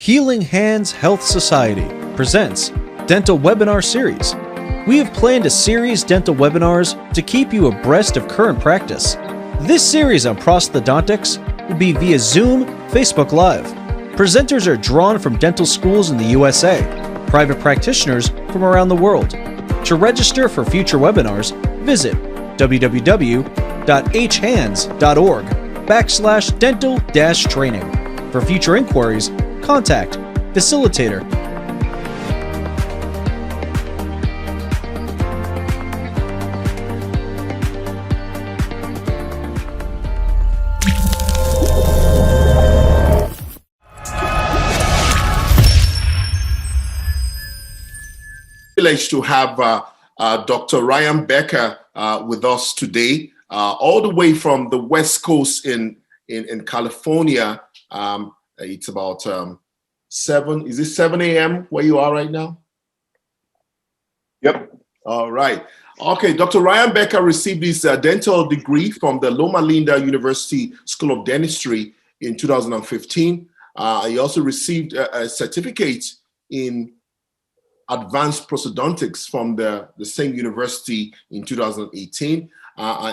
Healing Hands Health Society presents Dental Webinar Series. We have planned a series dental webinars to keep you abreast of current practice. This series on prosthodontics will be via Zoom, Facebook Live. Presenters are drawn from dental schools in the USA, private practitioners from around the world. To register for future webinars, visit www.hhands.org/dental-training. For future inquiries, contact Facilitator. Privileged to have Dr. Ryan Becker with us today, all the way from the West Coast in California. It's about 7 a.m. where you are right now? Yep. All right. Okay, Dr. Ryan Becker received his dental degree from the Loma University School of Dentistry in 2015. He also received a certificate in Advanced Prosthodontics from the same university in 2018.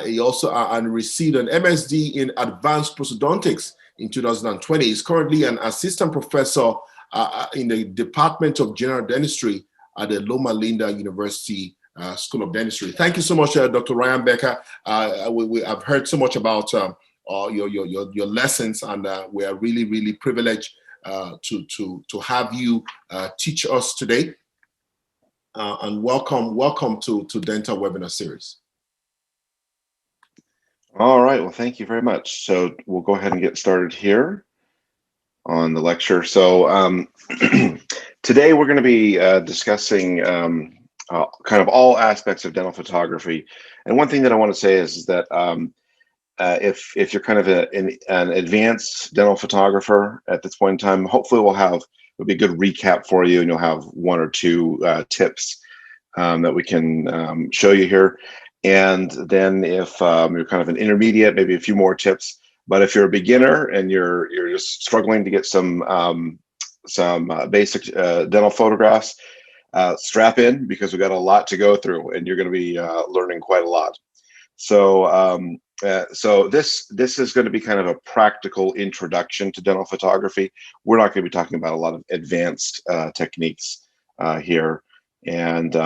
He also received an MSD in Advanced Prosthodontics in 2020. He's currently an assistant professor in the Department of General Dentistry at the Loma University School of Dentistry. Thank you so much, Dr. Ryan Becker. I've heard so much about your lessons, and we are really, really privileged to have you teach us today. And welcome to Dental Webinar Series. All right, well, thank you very much. So we'll go ahead and get started here on the lecture. So today we're going to be discussing kind of all aspects of dental photography. And one thing that I want to say is that if you're kind of an advanced dental photographer at this point in time, hopefully it'll be a good recap for you, and you'll have one or two tips that we can show you here. And then if you're kind of an intermediate, maybe a few more tips. But if you're a beginner and you're just struggling to get some basic dental photographs, strap in, because we've got a lot to go through, and you're going to be learning quite a lot. So so this is going to be kind of a practical introduction to dental photography. We're not going to be talking about a lot of advanced techniques here, and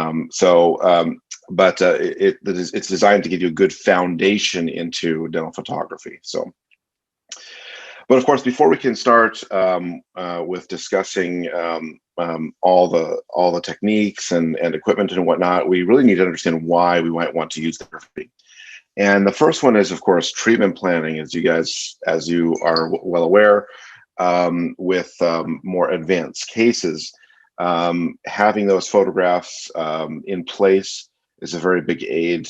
but it's designed to give you a good foundation into dental photography. So, but of course, before we can start with discussing all the techniques and equipment and whatnot, we really need to understand why we might want to use therapy. And the first one is, of course, treatment planning. As you are well aware, with more advanced cases, having those photographs in place is a very big aid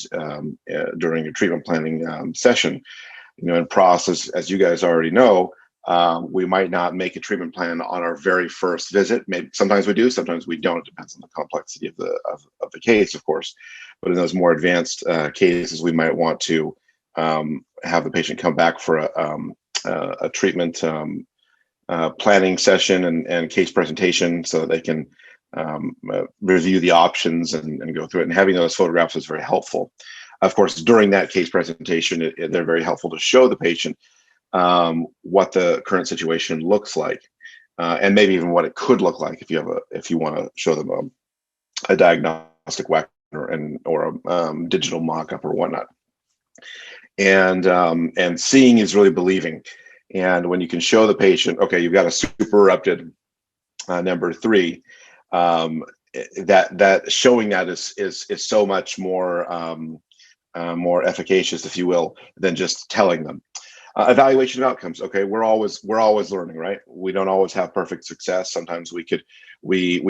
during a treatment planning session. You know, in process, as you guys already know, we might not make a treatment plan on our very first visit. Maybe sometimes we do, sometimes we don't. It depends on the complexity of the case, of course. But in those more advanced cases, we might want to have the patient come back for a treatment planning session and case presentation, so that they can review the options and go through it. And having those photographs is very helpful. Of course, during that case presentation, they're very helpful to show the patient what the current situation looks like, and maybe even what it could look like if you want to show them a diagnostic wax or a digital mock-up or whatnot. And seeing is really believing. And when you can show the patient, okay, you've got a super erupted number 3, that showing that is so much more efficacious, if you will, than just telling them. Evaluation of outcomes. Okay, we're always learning, right? We don't always have perfect success. Sometimes we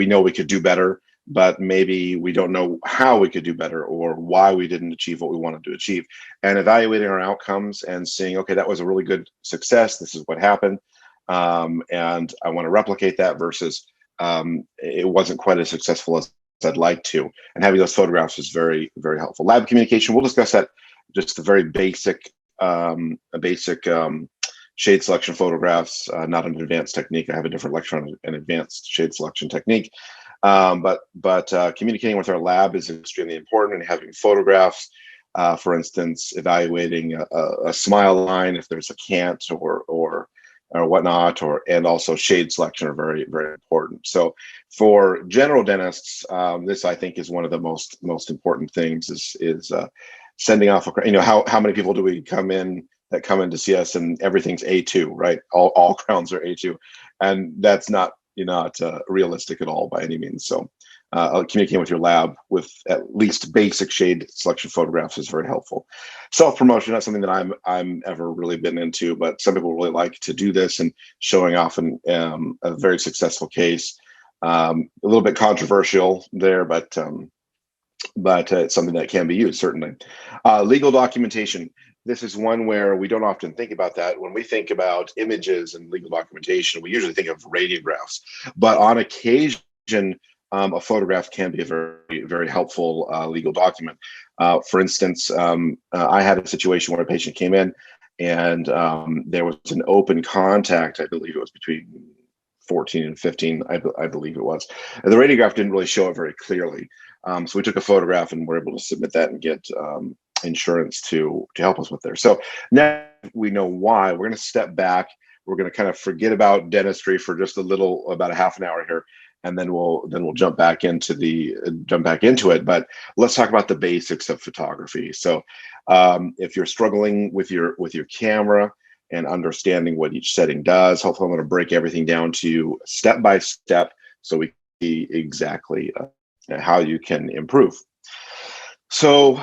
know we could do better, but maybe we don't know how we could do better or why we didn't achieve what we wanted to achieve. And evaluating our outcomes and seeing, okay, that was a really good success. This is what happened, and I want to replicate that, versus it wasn't quite as successful as I'd like to. And having those photographs is very, very helpful. Lab communication, we'll discuss that, just the very basic shade selection photographs, not an advanced technique. I have a different lecture on an advanced shade selection technique. But communicating with our lab is extremely important, and having photographs, for instance, evaluating a smile line if there's a cant or whatnot, and also shade selection are very, very important. So for general dentists, this I think is one of the most important things is sending off how many people do we come in to see us and everything's A2, right? All crowns are A2, and that's not realistic at all by any means. So communicating with your lab with at least basic shade selection photographs is very helpful. Self-promotion, not something that I'm ever really been into, but some people really like to do this, and showing off a very successful case. A little bit controversial there, but it's something that can be used, certainly. Legal documentation. This is one where we don't often think about that. When we think about images and legal documentation, we usually think of radiographs, but on occasion, a photograph can be a very, very helpful legal document. For instance, I had a situation where a patient came in, and there was an open contact. I believe it was between 14 and 15, I believe it was. And the radiograph didn't really show it very clearly. So we took a photograph and were able to submit that and get insurance to help us with there. So now we know why. We're going to step back. We're going to kind of forget about dentistry for just about a half an hour here, and then we'll jump back into it. But let's talk about the basics of photography. So if you're struggling with your camera and understanding what each setting does, hopefully I'm going to break everything down to you step by step so we see exactly how you can improve. So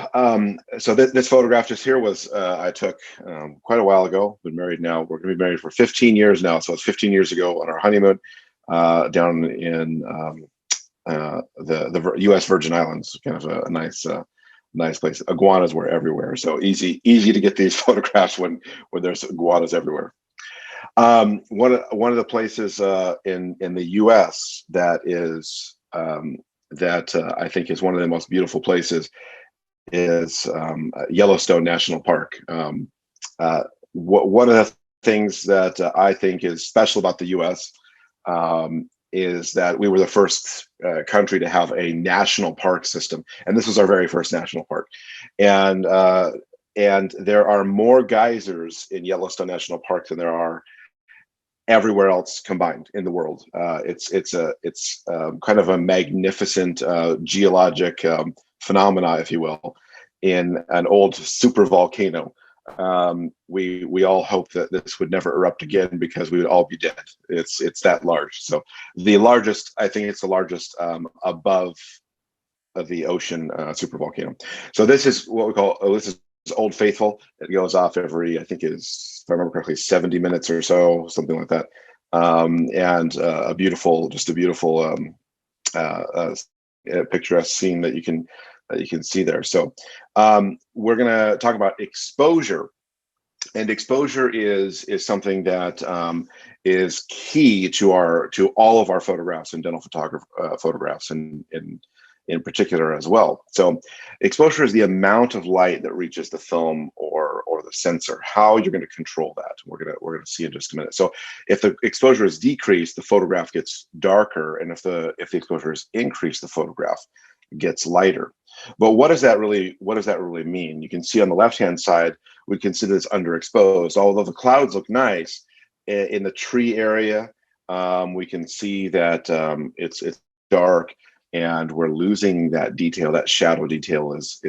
this photograph just here was I took quite a while ago. Been married now. We're going to be married for 15 years now. So it's 15 years ago on our honeymoon down in the U.S. Virgin Islands. Kind of a nice place. Iguanas were everywhere, so easy to get these photographs when there's iguanas everywhere. One of the places in the U.S. that is I think is one of the most beautiful places is Yellowstone National Park. One of the things that I think is special about the U.S. Is that we were the first country to have a national park system, and this was our very first national park. And there are more geysers in Yellowstone National Park than there are everywhere else combined in the world. It's kind of a magnificent geologic phenomena, if you will, in an old super volcano. We all hope that this would never erupt again because we would all be dead. It's that large. So I think it's the largest above the ocean super volcano. So this is what we call this is Old Faithful. It goes off every, I think is, if I remember correctly, 70 minutes or so, something like that. And a beautiful picturesque scene that you can see there. So we're going to talk about exposure, and exposure is something that is key to all of our photographs and dental photographs in particular as well. So exposure is the amount of light that reaches the film or the sensor. How you're going to control that, we're going to see in just a minute. So if the exposure is decreased, the photograph gets darker, and if the exposure is increased, the photograph gets lighter. But what does that really mean? You can see on the left-hand side, we consider this underexposed. Although the clouds look nice in the tree area, we can see that it's dark, and we're losing that detail. That shadow detail is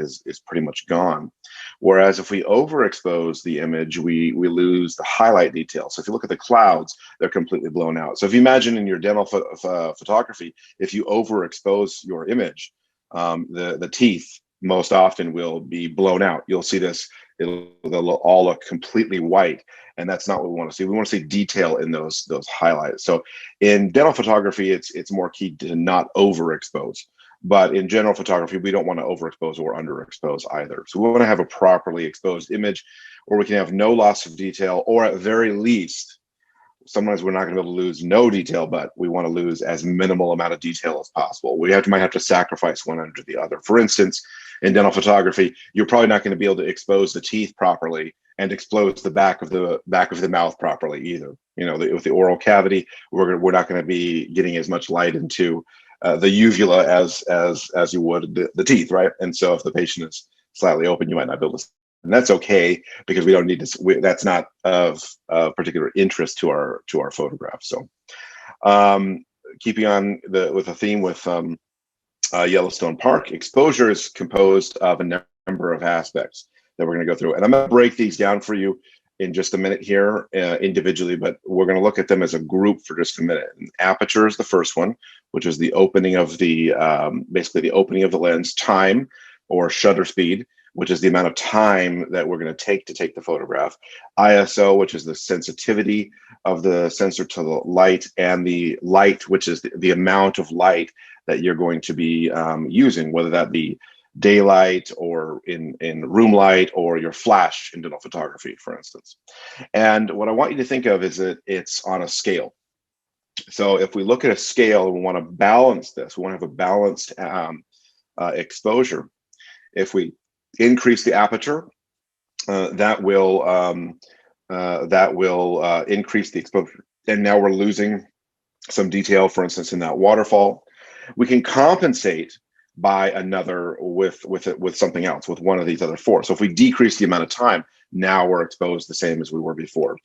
pretty much gone. Whereas if we overexpose the image, we lose the highlight detail. So if you look at the clouds, they're completely blown out. So if you imagine in your dental photography, if you overexpose your image, the teeth most often will be blown out. You'll see this, they'll all look completely white, and that's not what we want to see. We want to see detail in those highlights. So in dental photography, it's more key to not overexpose. But in general photography, we don't want to overexpose or underexpose either. So we want to have a properly exposed image where we can have no loss of detail, or at very least, sometimes we're not going to be able to lose no detail, but we want to lose as minimal amount of detail as possible. We might have to sacrifice one under the other. For instance, in dental photography, you're probably not going to be able to expose the teeth properly and expose the back of the mouth properly either. With the oral cavity, we're not going to be getting as much light into the uvula as you would the teeth, right? And so if the patient is slightly open, you might not be able to. And that's okay, because we don't need to. That's not of particular interest to our photograph. So, keeping on with the theme with Yellowstone Park, exposure is composed of a number of aspects that we're going to go through, and I'm going to break these down for you in just a minute here individually, but we're going to look at them as a group for just a minute. And aperture is the first one, which is the opening of the basically the opening of the lens. Time, or shutter speed, which is the amount of time that we're going to take the photograph. ISO, which is the sensitivity of the sensor to the light, and the light, which is the amount of light that you're going to be using, whether that be daylight or in room light, or your flash in dental photography, for instance. And what I want you to think of is that it's on a scale. So if we look at a scale and we want to balance this, we want to have a balanced exposure. If we increase the aperture, that will increase the exposure. And now we're losing some detail, for instance, in that waterfall. We can compensate by another with something else, with one of these other four. So if we decrease the amount of time, now we're exposed the same as we were before.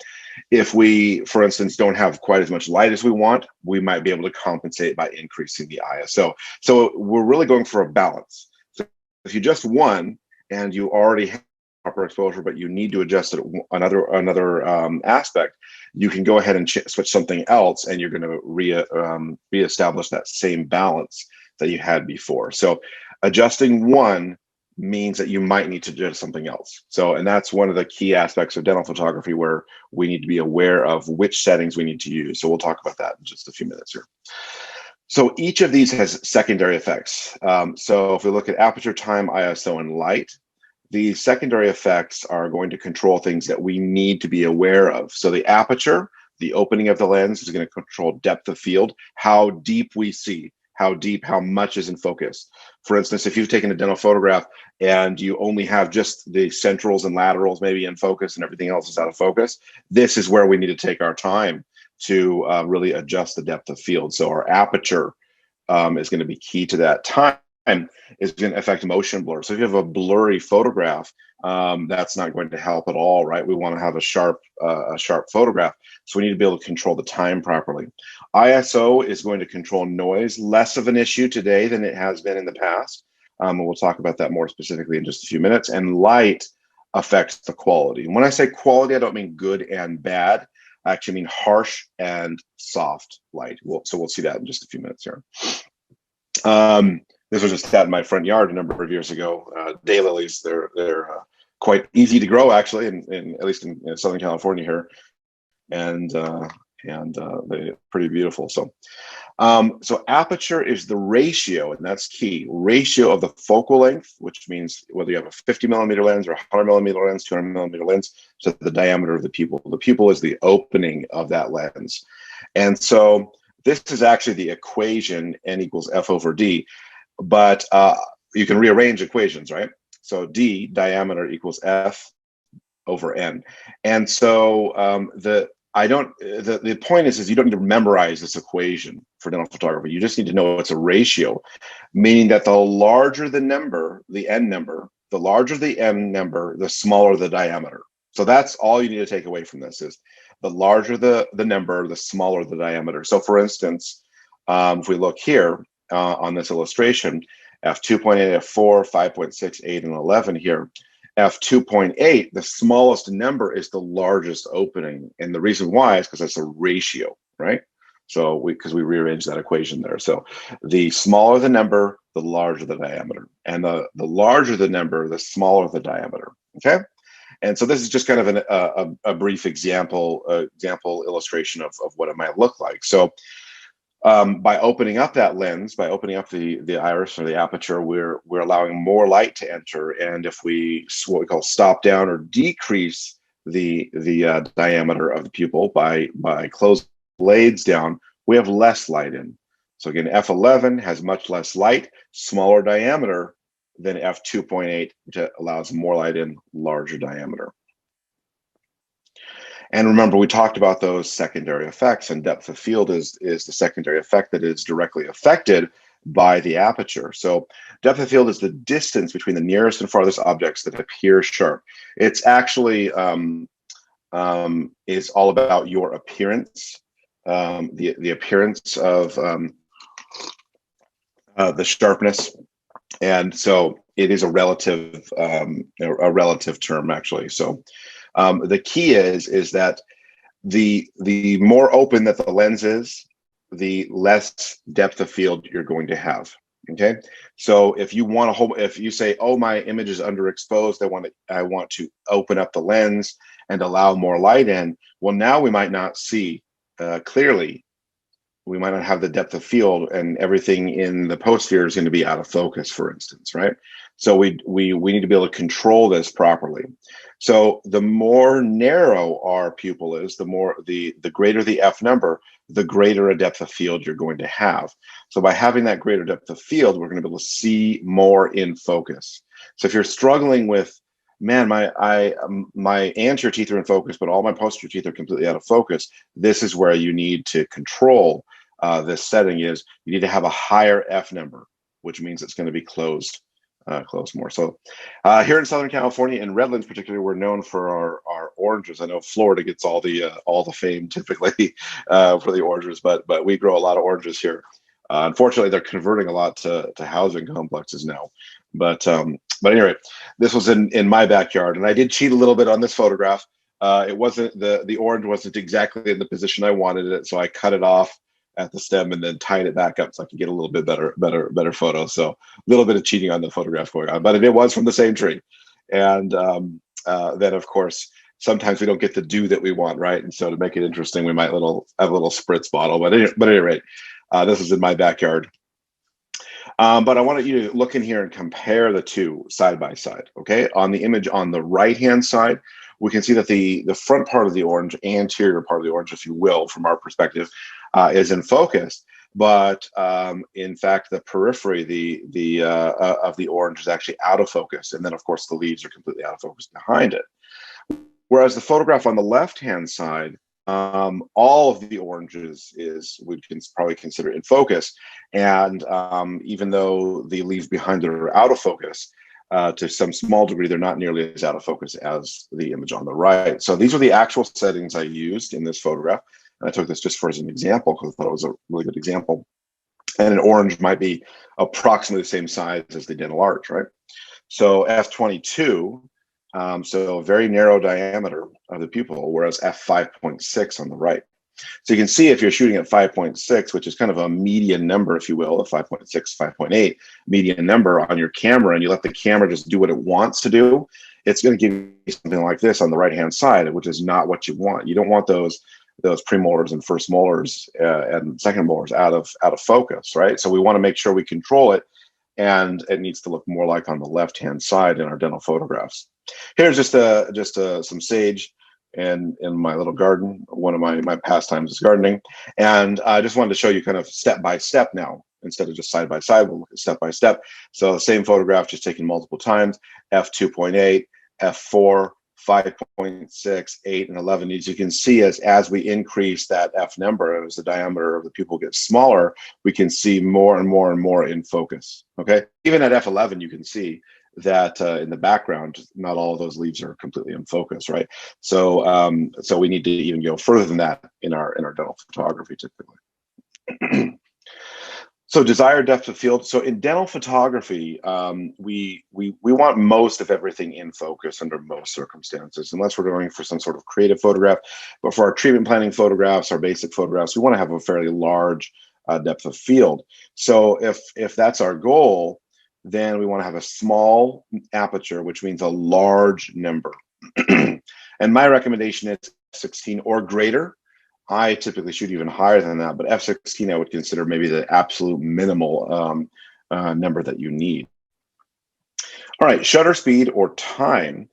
If we, for instance, don't have quite as much light as we want, we might be able to compensate by increasing the ISO. So we're really going for a balance. So if you just one and you already have proper exposure, but you need to adjust it another aspect, you can go ahead and switch something else, and you're going to reestablish that same balance that you had before. So adjusting one means that you might need to adjust something else. So, and that's one of the key aspects of dental photography, where we need to be aware of which settings we need to use. So we'll talk about that in just a few minutes here. So each of these has secondary effects. So if we look at aperture, time, ISO, and light, these secondary effects are going to control things that we need to be aware of. So the aperture, the opening of the lens, is going to control depth of field, how deep we see, how much is in focus. For instance, if you've taken a dental photograph and you only have just the centrals and laterals maybe in focus and everything else is out of focus, this is where we need to take our time to really adjust the depth of field. So our aperture is going to be key to that. Time is going to affect motion blur. So if you have a blurry photograph, that's not going to help at all, right? We want to have a sharp photograph. So we need to be able to control the time properly. ISO is going to control noise, less of an issue today than it has been in the past. And we'll talk about that more specifically in just a few minutes. And light affects the quality. And when I say quality, I don't mean good and bad. I actually mean harsh and soft light. So we'll see that in just a few minutes here. This was just out in my front yard a number of years ago. Daylilies, they're quite easy to grow, actually, at least in Southern California here, and they're pretty beautiful. So aperture is the ratio, and that's key. Ratio of the focal length, which means whether you have a 50 millimeter lens or 100 millimeter lens, 200 millimeter lens, to the diameter of the pupil. The pupil is the opening of that lens, and so this is actually the equation n equals f over d. But you can rearrange equations, right? So D, diameter, equals F over N. And so the point is you don't need to memorize this equation for dental photography. You just need to know it's a ratio, meaning that the larger the number, the N number, the larger the N number, the smaller the diameter. So that's all you need to take away from this, is the larger the number, the smaller the diameter. So for instance, if we look here, on this illustration, f2.8, f4, 5.6, 8, and 11 here. f2.8, the smallest number, is the largest opening. And the reason why is because it's a ratio, right? So because we rearranged that equation there. So the smaller the number, the larger the diameter. And the larger the number, the smaller the diameter, okay? And so this is just kind of a brief example illustration of what it might look like. So by opening up that lens, by opening up the iris or the aperture, we're allowing more light to enter. And if we what we call stop down or decrease the diameter of the pupil by closing blades down, we have less light in. So again, f11 has much less light, smaller diameter, than f2.8, which allows more light in, larger diameter. And remember, we talked about those secondary effects, and depth of field is the secondary effect that is directly affected by the aperture. So depth of field is the distance between the nearest and farthest objects that appear sharp. It's actually is all about your appearance, the appearance of the sharpness, and so it is a relative term, actually. So the key is that the more open that the lens is, the less depth of field you're going to have. Okay, so if you want to if you say, oh, my image is underexposed, I want to open up the lens and allow more light in, well, now we might not see clearly. We might not have the depth of field, and everything in the post-sphere is going to be out of focus, for instance, right? So we need to be able to control this properly. So the more narrow our pupil is, the greater the F number, the greater a depth of field you're going to have. So by having that greater depth of field, we're going to be able to see more in focus. So if you're struggling with, man, my anterior teeth are in focus, but all my posterior teeth are completely out of focus, this is where you need to control this setting. Is you need to have a higher F number, which means it's going to be closed more. So here in Southern California, in Redlands particularly, we're known for our oranges. I know Florida gets all the fame typically for the oranges, but we grow a lot of oranges here. Unfortunately, they're converting a lot to housing complexes now. But anyway, this was in my backyard, and I did cheat a little bit on this photograph. It wasn't the orange wasn't exactly in the position I wanted it, so I cut it off at the stem and then tied it back up so I could get a little bit better photo. So a little bit of cheating on the photograph going on, but it was from the same tree. And then of course, sometimes we don't get the dew that we want, right? And so to make it interesting, we might have a little spritz bottle. But at any rate, this is in my backyard. But I wanted you to look in here and compare the two side by side. Okay, on the image on the right hand side, we can see that the front part of the orange, anterior part of the orange, if you will, from our perspective, is in focus. But in fact, the periphery, of the orange is actually out of focus, and then of course the leaves are completely out of focus behind it. Whereas the photograph on the left-hand side, all of the oranges we can probably consider in focus, and even though the leaves behind it are out of focus, to some small degree, they're not nearly as out of focus as the image on the right. So these are the actual settings I used in this photograph. And I took this just as an example because I thought it was a really good example. And an orange might be approximately the same size as the dental arch, right? So f22, so a very narrow diameter of the pupil, whereas f5.6 on the right. So you can see if you're shooting at 5.6, which is kind of a median number, if you will, a 5.6, 5.8 median number on your camera, and you let the camera just do what it wants to do, it's going to give you something like this on the right-hand side, which is not what you want. You don't want those premolars and first molars and second molars out of focus, right? So we want to make sure we control it, and it needs to look more like on the left-hand side in our dental photographs. Here's just some sage in my little garden. One of my pastimes is gardening, and I just wanted to show you kind of step by step now, instead of just side by side. We'll look at step by step. So the same photograph, just taken multiple times: f2.8, f4, 5.6, 8, and 11. As you can see, as we increase that f number, as the diameter of the pupil gets smaller, we can see more and more and more in focus. Okay, even at f11, you can see that in the background, not all of those leaves are completely in focus, right? So so we need to even go further than that in our dental photography typically. So desired depth of field. So in dental photography, we want most of everything in focus under most circumstances, unless we're going for some sort of creative photograph. But for our treatment planning photographs, our basic photographs, we want to have a fairly large depth of field. So if that's our goal, then we want to have a small aperture, which means a large number. And my recommendation is 16 or greater. I typically shoot even higher than that, but f16 I would consider maybe the absolute minimal number that you need. All right, shutter speed or time.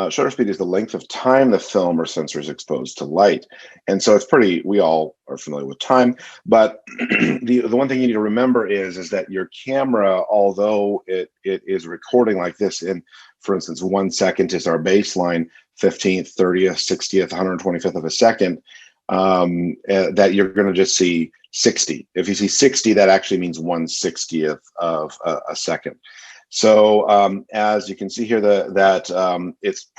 shutter speed is the length of time the film or sensor is exposed to light. And so it's pretty, we all are familiar with time, but the one thing you need to remember is that your camera, although it is recording like this in, for instance, 1 second is our baseline, 15th, 30th, 60th, 125th of a second, that you're going to just see 60. If you see 60, that actually means 1/60th of a second. So as you can see here, that it's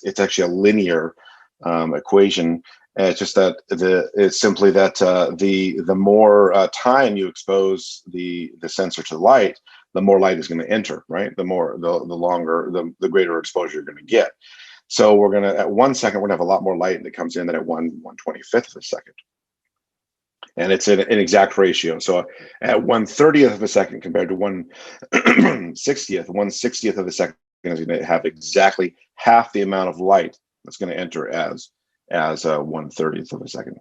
it's actually a linear equation. It's just that it's simply that the more time you expose the sensor to light, the more light is going to enter, right? The longer, the greater exposure you're going to get. So we're going to, at 1 second, we're going to have a lot more light that comes in than at 1/125th of a second. And it's an exact ratio. So at 1/30th of a second compared to 1/60th, 1/60th of a second is going to have exactly half the amount of light that's going to enter as 1/30th of a second.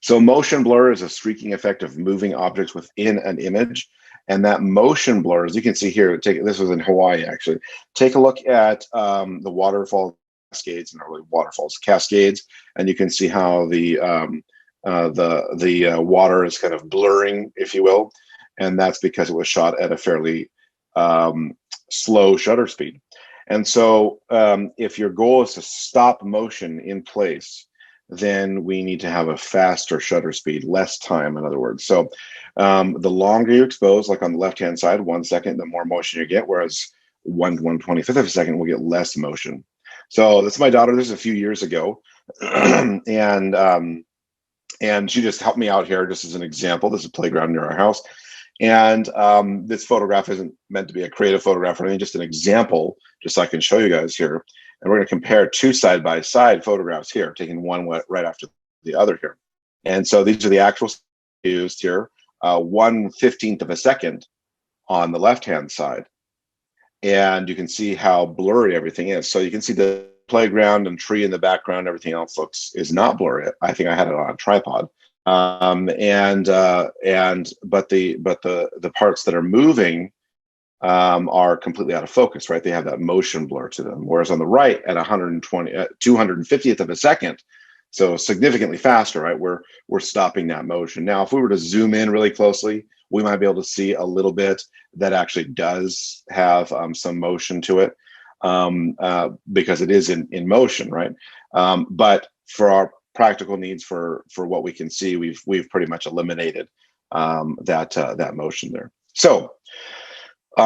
So motion blur is a streaking effect of moving objects within an image. And that motion blur, as you can see here, this was in Hawaii actually. Take a look at the waterfall cascades, and really waterfalls cascades, and you can see how the water is kind of blurring, if you will, and that's because it was shot at a fairly slow shutter speed. And so if your goal is to stop motion in place, then we need to have a faster shutter speed, less time, in other words. So the longer you expose, like on the left-hand side, 1 second, the more motion you get, whereas 1/125th of a second will get less motion. So that's my daughter. This is a few years ago. And she just helped me out here just as an example. This is a playground near our house. And this photograph isn't meant to be a creative photograph or anything, just an example, just so I can show you guys here. And we're going to compare two side-by-side photographs here, taking one right after the other here. And so these are the actual used here, 1/15th of a second on the left-hand side. And you can see how blurry everything is. So you can see the playground and tree in the background. Everything else is not blurry. I think I had it on a tripod. But the parts that are moving are completely out of focus, right? They have that motion blur to them. Whereas on the right, at 250th of a second, so significantly faster, right? We're stopping that motion. Now, if we were to zoom in really closely, we might be able to see a little bit that actually does have some motion to it, because it is in motion, right? But for our practical needs, for what we can see, we've pretty much eliminated that motion there. So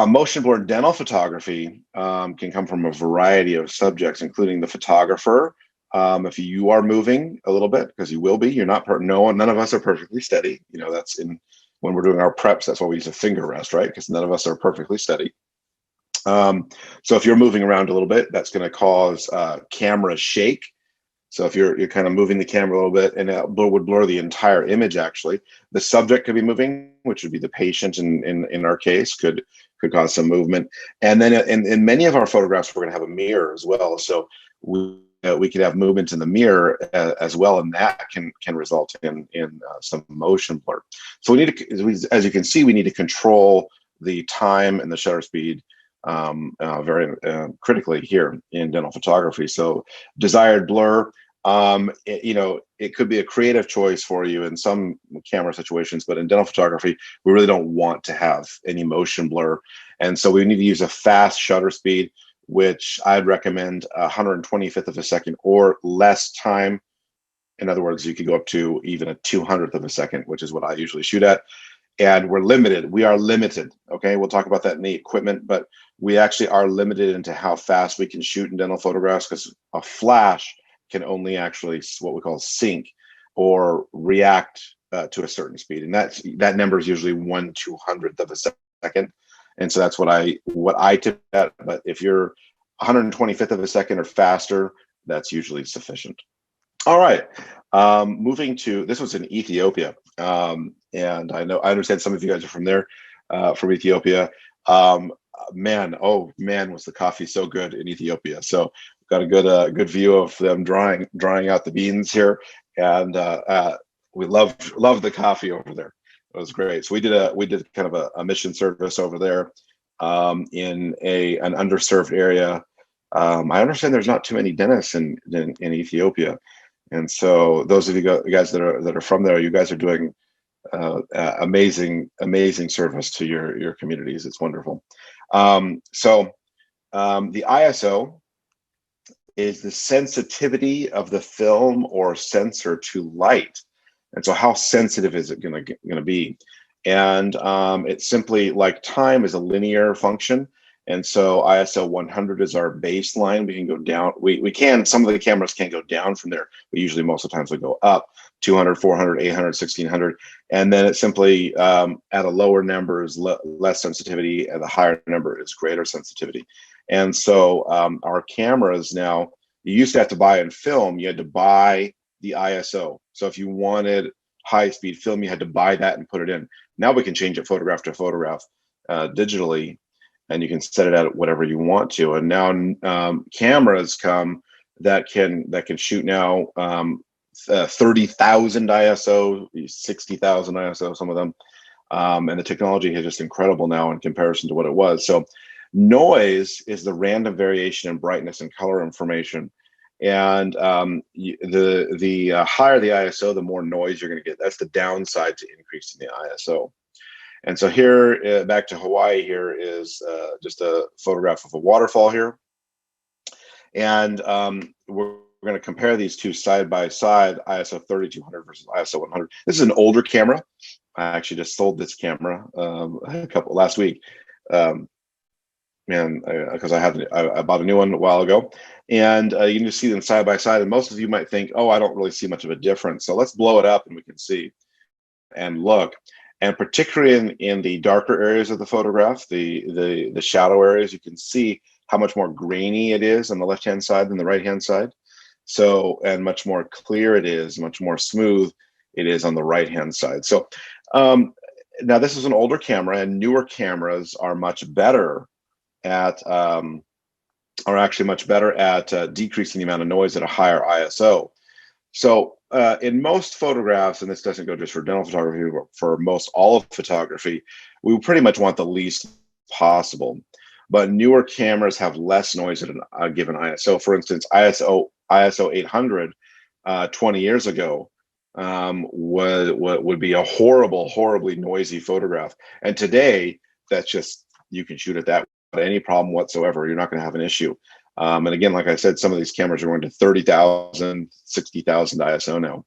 motion blur in dental photography can come from a variety of subjects, including the photographer. If you are moving a little bit, because you will be, you're not, none of us are perfectly steady. You know, that's when we're doing our preps, that's why we use a finger rest, right? Because none of us are perfectly steady. So if you're moving around a little bit, that's going to cause camera shake. So if you're kind of moving the camera a little bit, and it would blur the entire image, actually. The subject could be moving, which would be the patient in our case, could cause some movement. And then in many of our photographs, we're going to have a mirror as well. So we could have movement in the mirror as well, and that can result in some motion blur. So we need to, as you can see, we need to control the time and the shutter speed very critically here in dental photography. So desired blur, it could be a creative choice for you in some camera situations, but in dental photography, we really don't want to have any motion blur. And so we need to use a fast shutter speed, which I'd recommend 125th of a second or less time. In other words, you could go up to even a 200th of a second, which is what I usually shoot at. And we're limited. We are limited. Okay, we'll talk about that in the equipment, but we actually are limited into how fast we can shoot in dental photographs, because a flash can only actually what we call sync or react to a certain speed, and that number is usually 1/200th of a second. And so that's what I tip at. But if you're 125th of a second or faster, that's usually sufficient. All right, moving to, this was in Ethiopia, and I understand some of you guys are from there, from Ethiopia. Man, was the coffee so good in Ethiopia. So got a good view of them drying out the beans here, and we love the coffee over there. It was great. So we did kind of a mission service over there in an underserved area. I understand there's not too many dentists in Ethiopia, and so those of you guys that are from there, you guys are doing amazing service to your communities. It's wonderful. The ISO is the sensitivity of the film or sensor to light, and so how sensitive is it going to be? And it's simply like time is a linear function. And so ISO 100 is our baseline. We can go down. We can, some of the cameras can go down from there, but usually most of the times we go up 200, 400, 800, 1600. And then it simply at a lower number is less sensitivity, and the higher number is greater sensitivity. And so our cameras now, you used to have to buy in film, you had to buy the ISO. So if you wanted high speed film, you had to buy that and put it in. Now we can change it photograph to photograph digitally, and you can set it at whatever you want to. And now cameras come that can shoot now 30,000 ISO, 60,000 ISO, some of them. And the technology is just incredible now in comparison to what it was. So noise is the random variation in brightness and color information. And the higher the ISO, the more noise you're going to get. That's the downside to increasing the ISO. And so here, back to Hawaii, here is just a photograph of a waterfall here. And we're going to compare these two side by side, ISO 3200 versus ISO 100. This is an older camera. I actually just sold this camera last week. Because I bought a new one a while ago, and you can just see them side by side. And most of you might think, oh, I don't really see much of a difference. So let's blow it up and we can see and look. And particularly in the darker areas of the photograph, the shadow areas, you can see how much more grainy it is on the left-hand side than the right-hand side. So, and much more clear it is, much more smooth it is on the right-hand side. So now this is an older camera, and newer cameras are much better at decreasing the amount of noise at a higher ISO. So in most photographs, and this doesn't go just for dental photography, but for most all of photography, we pretty much want the least possible. But newer cameras have less noise at a given ISO. For instance, ISO 800 20 years ago would be a horribly noisy photograph. And today, that's just, you can shoot it that way, any problem whatsoever. You're not going to have an issue. And again, like I said, some of these cameras are going to 30,000, 60,000 ISO now.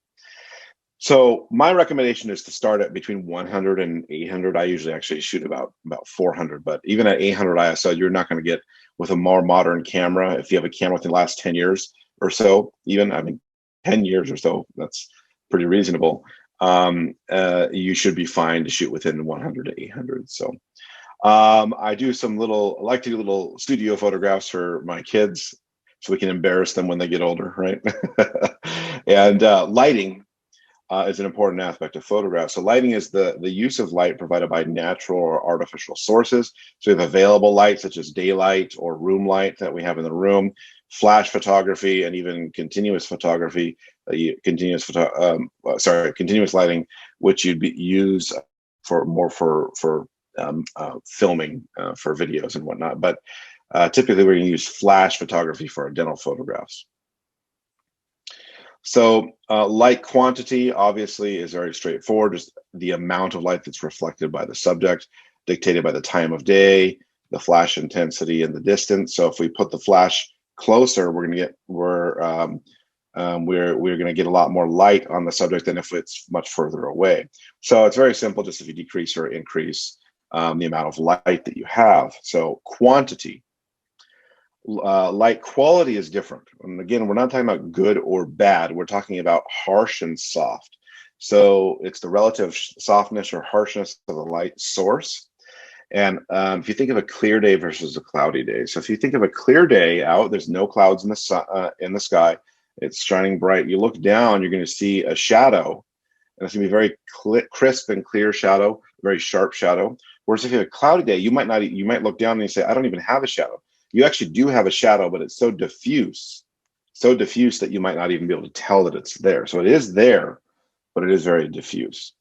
So my recommendation is to start at between 100 and 800. I usually actually shoot about 400, but even at 800 ISO, you're not going to get with a more modern camera. If you have a camera within the last 10 years or so, even, I mean, 10 years or so, that's pretty reasonable. You should be fine to shoot within 100 to 800. So I like to do little studio photographs for my kids so we can embarrass them when they get older, right? And lighting is an important aspect of photographs. So lighting is the use of light provided by natural or artificial sources. So we have available light light such as daylight or room light that we have in the room, flash photography, and even continuous photography, continuous lighting, which you'd use for filming for videos and whatnot. But typically we're going to use flash photography for our dental photographs. So light quantity obviously is very straightforward, just the amount of light that's reflected by the subject, dictated by the time of day, the flash intensity, and the distance. So if we put the flash closer, we're going to get a lot more light on the subject than if it's much further away. So it's very simple, just if you decrease or increase the amount of light that you have. So quantity. Light quality is different. And again, we're not talking about good or bad. We're talking about harsh and soft. So it's the relative softness or harshness of the light source. And if you think of a clear day versus a cloudy day. So if you think of a clear day out, there's no clouds in the sky. It's shining bright. You look down, you're going to see a shadow. And it's going to be very crisp and clear shadow, very sharp shadow. Whereas if you have a cloudy day, you might look down and you say, I don't even have a shadow. You actually do have a shadow, but it's so diffuse that you might not even be able to tell that it's there. So it is there, but it is very diffuse.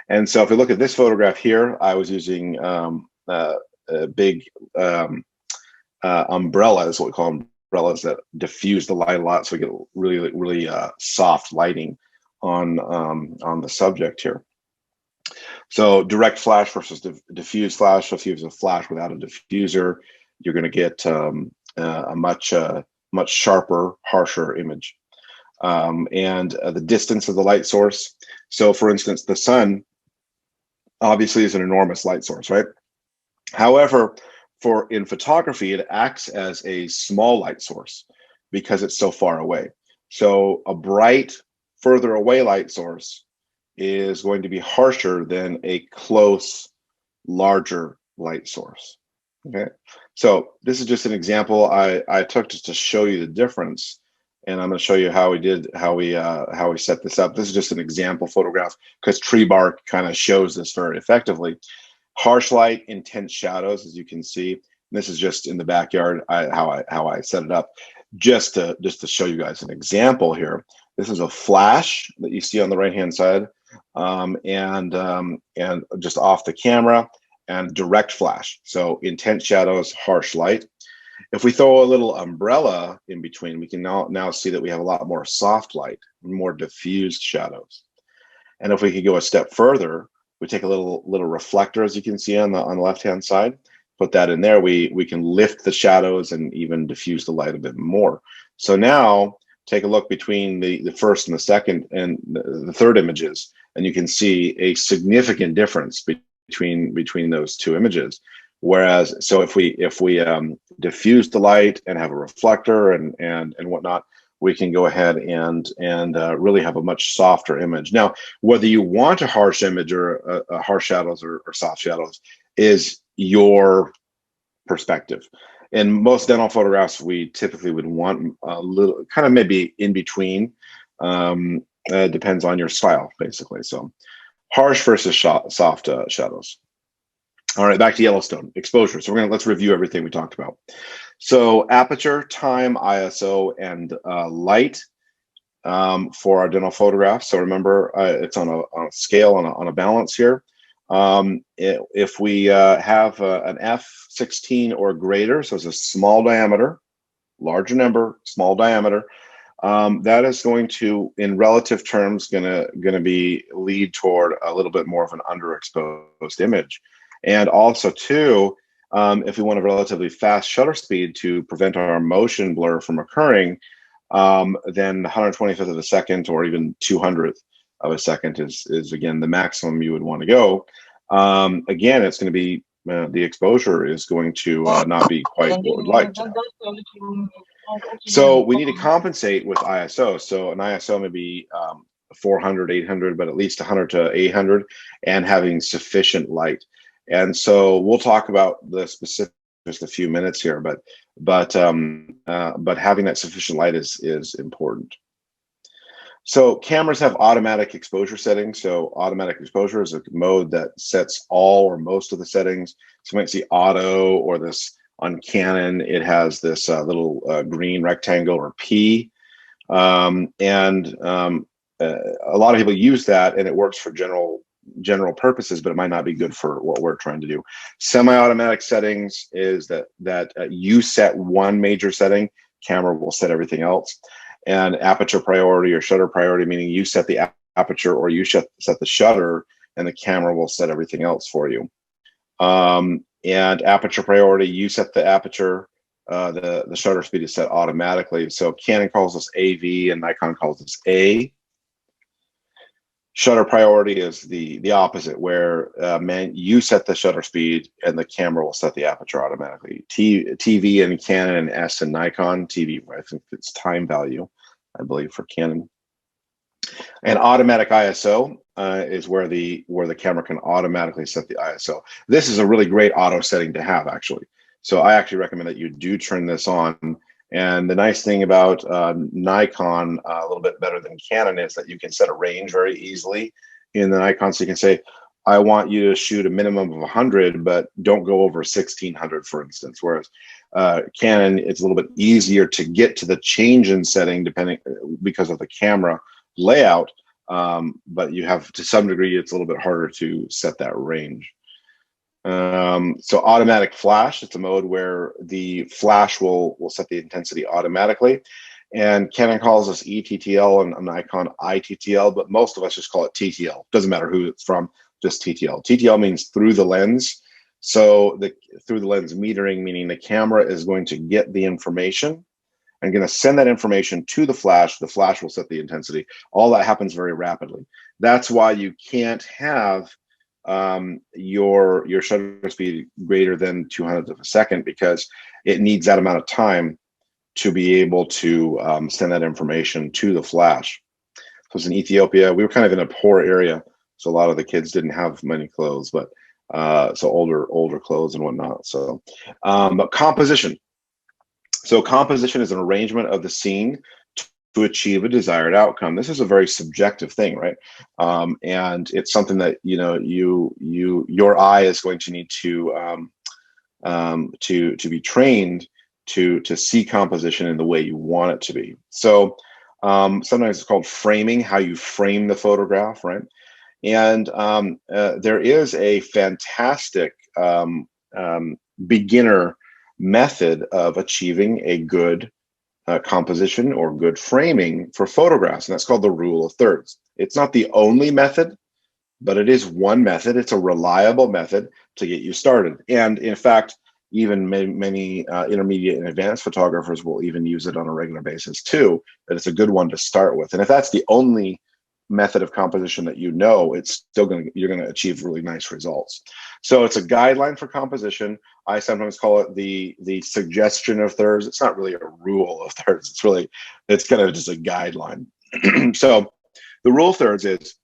And so if we look at this photograph here, I was using big umbrellas, what we call umbrellas, that diffuse the light a lot, so we get really soft lighting on the subject here. So direct flash versus diffuse flash. So if you use a flash without a diffuser, you're going to get a much sharper, harsher image. And the distance of the light source. So for instance, the sun obviously is an enormous light source, right? However, in photography, it acts as a small light source because it's so far away. So a bright, further away light source is going to be harsher than a close, larger light source. Okay, so this is just an example I took just to show you the difference, and I'm going to show you how we set this up. This is just an example photograph because tree bark kind of shows this very effectively. Harsh light, intense shadows, as you can see. This is just in the backyard how I set it up, just to show you guys an example here. This is a flash that you see on the right hand side, and just off the camera, and direct flash. So intense shadows, harsh light. If we throw a little umbrella in between, we can now see that we have a lot more soft light, more diffused shadows. And if we could go a step further, we take a little reflector, as you can see on the left hand side, put that in there. We can lift the shadows and even diffuse the light a bit more. So now take a look between the first and the second and the third images, and you can see a significant difference between those two images. Whereas, so if we diffuse the light and have a reflector and whatnot, we can go ahead and really have a much softer image. Now, whether you want a harsh image or harsh shadows or soft shadows is your perspective. In most dental photographs, we typically would want a little, kind of maybe in between. Depends on your style, basically. So harsh versus soft shadows. All right, back to Yellowstone exposure. So let's review everything we talked about. So aperture, time, ISO, and light for our dental photographs. So remember, it's on a scale, on a balance here. If we have an f16 or greater, so it's a small diameter, larger number, small diameter, that is going to, in relative terms, gonna be lead toward a little bit more of an underexposed image. And also too, if we want a relatively fast shutter speed to prevent our motion blur from occurring, then 125th of a second or even 200th of a second is again the maximum you would want to go. Again, it's going to be the exposure is going to not be quite what we'd like. So we need to compensate with ISO. So an ISO may be 400, 800, but at least 100 to 800, and having sufficient light. And so we'll talk about the specifics just a few minutes here, but having that sufficient light is important. So cameras have automatic exposure settings. So automatic exposure is a mode that sets all or most of the settings. So you might see auto, or this on Canon, it has this little green rectangle, or P. A lot of people use that, and it works for general purposes, but it might not be good for what we're trying to do. Semi-automatic settings is that you set one major setting, camera will set everything else. And aperture priority or shutter priority, meaning you set the aperture or you set the shutter, and the camera will set everything else for you. And aperture priority, you set the aperture, the shutter speed is set automatically. So Canon calls this AV and Nikon calls this A. Shutter priority is the opposite, where you set the shutter speed and the camera will set the aperture automatically. TV and Canon, and S and Nikon. TV, I think it's time value, I believe, for Canon. And automatic ISO is where the camera can automatically set the ISO. This is a really great auto setting to have, actually. So I actually recommend that you do turn this on. And the nice thing about Nikon, a little bit better than Canon, is that you can set a range very easily in the Nikon. So you can say, I want you to shoot a minimum of 100, but don't go over 1600, for instance. Whereas Canon, it's a little bit easier to get to the change in setting because of the camera layout. But you have, to some degree, it's a little bit harder to set that range. So automatic flash, it's a mode where the flash will set the intensity automatically. And Canon calls this ETTL and Nikon ITTL, but most of us just call it TTL. Doesn't matter who it's from, just TTL. TTL means through the lens. So through the lens metering, meaning the camera is going to get the information and going to send that information to the flash. The flash will set the intensity. All that happens very rapidly. That's why you can't have your shutter speed greater than 200th of a second, because it needs that amount of time to be able to send that information to the flash. So it's in Ethiopia. We were kind of in a poor area, so a lot of the kids didn't have many clothes, but so older clothes and whatnot. So, but composition. So composition is an arrangement of the scene to achieve a desired outcome. This is a very subjective thing, right? And it's something that your eye is going to need to be trained to see composition in the way you want it to be. So sometimes it's called framing, how you frame the photograph, right? And there is a fantastic beginner method of achieving a good composition or good framing for photographs, and that's called the rule of thirds. It's not the only method, but it is one method. It's a reliable method to get you started. And in fact, even many intermediate and advanced photographers will even use it on a regular basis too, but it's a good one to start with. And if that's the only method of composition that you know, you're going to achieve really nice results. So it's a guideline for composition. I sometimes call it the suggestion of thirds. It's not really a rule of thirds. It's kind of just a guideline. So the rule of thirds is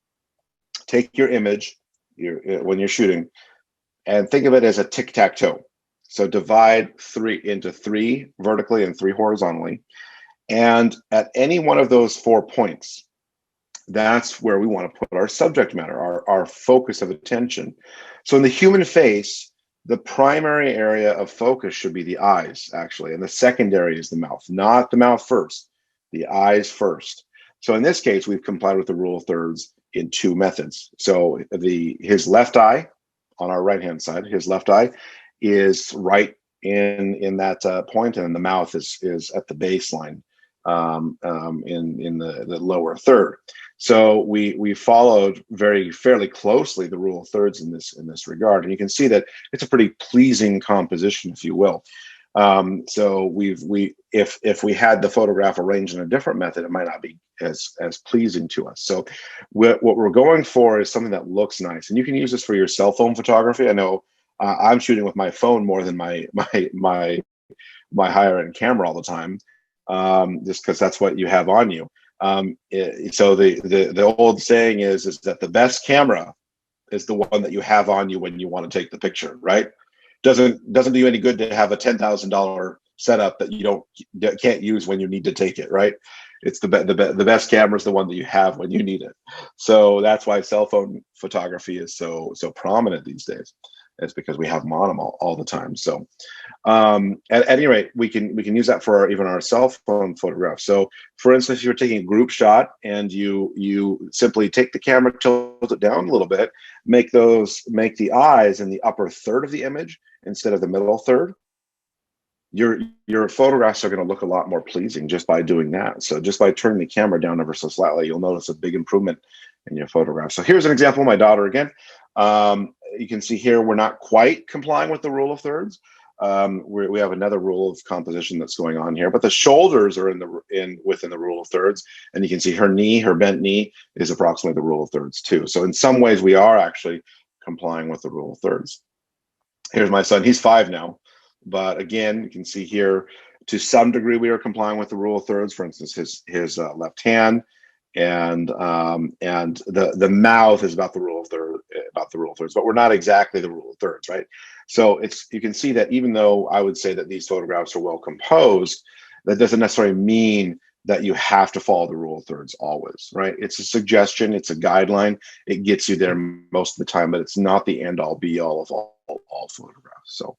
take your image when you're shooting and think of it as a tic-tac-toe. So divide 3 into 3 vertically and 3 horizontally. And at any one of those 4 points, that's where we want to put our subject matter, our focus of attention. So in the human face, the primary area of focus should be the eyes, actually, and the secondary is the mouth, not the mouth first, the eyes first. So in this case, we've complied with the rule of thirds in 2 methods. So his left eye on our right-hand side, his left eye is right in that point, and the mouth is at the baseline in the lower third. So we followed fairly closely the rule of thirds in this regard, and you can see that it's a pretty pleasing composition, if you will. So if we had the photograph arranged in a different method, it might not be as pleasing to us. So what we're going for is something that looks nice, and you can use this for your cell phone photography. I know I'm shooting with my phone more than my higher end camera all the time, just because that's what you have on you. So the old saying is that the best camera is the one that you have on you when you want to take the picture, right? Doesn't do you any good to have a $10,000 setup that you can't use when you need to take it, right? It's the best camera is the one that you have when you need it. So that's why cell phone photography is so prominent these days. It's because we have them on them all the time. So at any rate, we can use that for even our cell phone photographs. So for instance, if you're taking a group shot and you simply take the camera, tilt it down a little bit, make the eyes in the upper third of the image instead of the middle third, your photographs are going to look a lot more pleasing just by doing that. So just by turning the camera down ever so slightly, you'll notice a big improvement in your photograph. So here's an example of my daughter again. You can see here we're not quite complying with the rule of thirds. We have another rule of composition that's going on here, but the shoulders are within the rule of thirds, and you can see her bent knee is approximately the rule of thirds too. So in some ways, we are actually complying with the rule of thirds. Here's my son; he's 5 now, but again, you can see here to some degree we are complying with the rule of thirds. For instance, his left hand. And the mouth is about the rule of thirds, but we're not exactly the rule of thirds, right? So you can see that even though I would say that these photographs are well composed, that doesn't necessarily mean that you have to follow the rule of thirds always, right? It's a suggestion, it's a guideline, it gets you there most of the time, but it's not the end all be all of all photographs. So,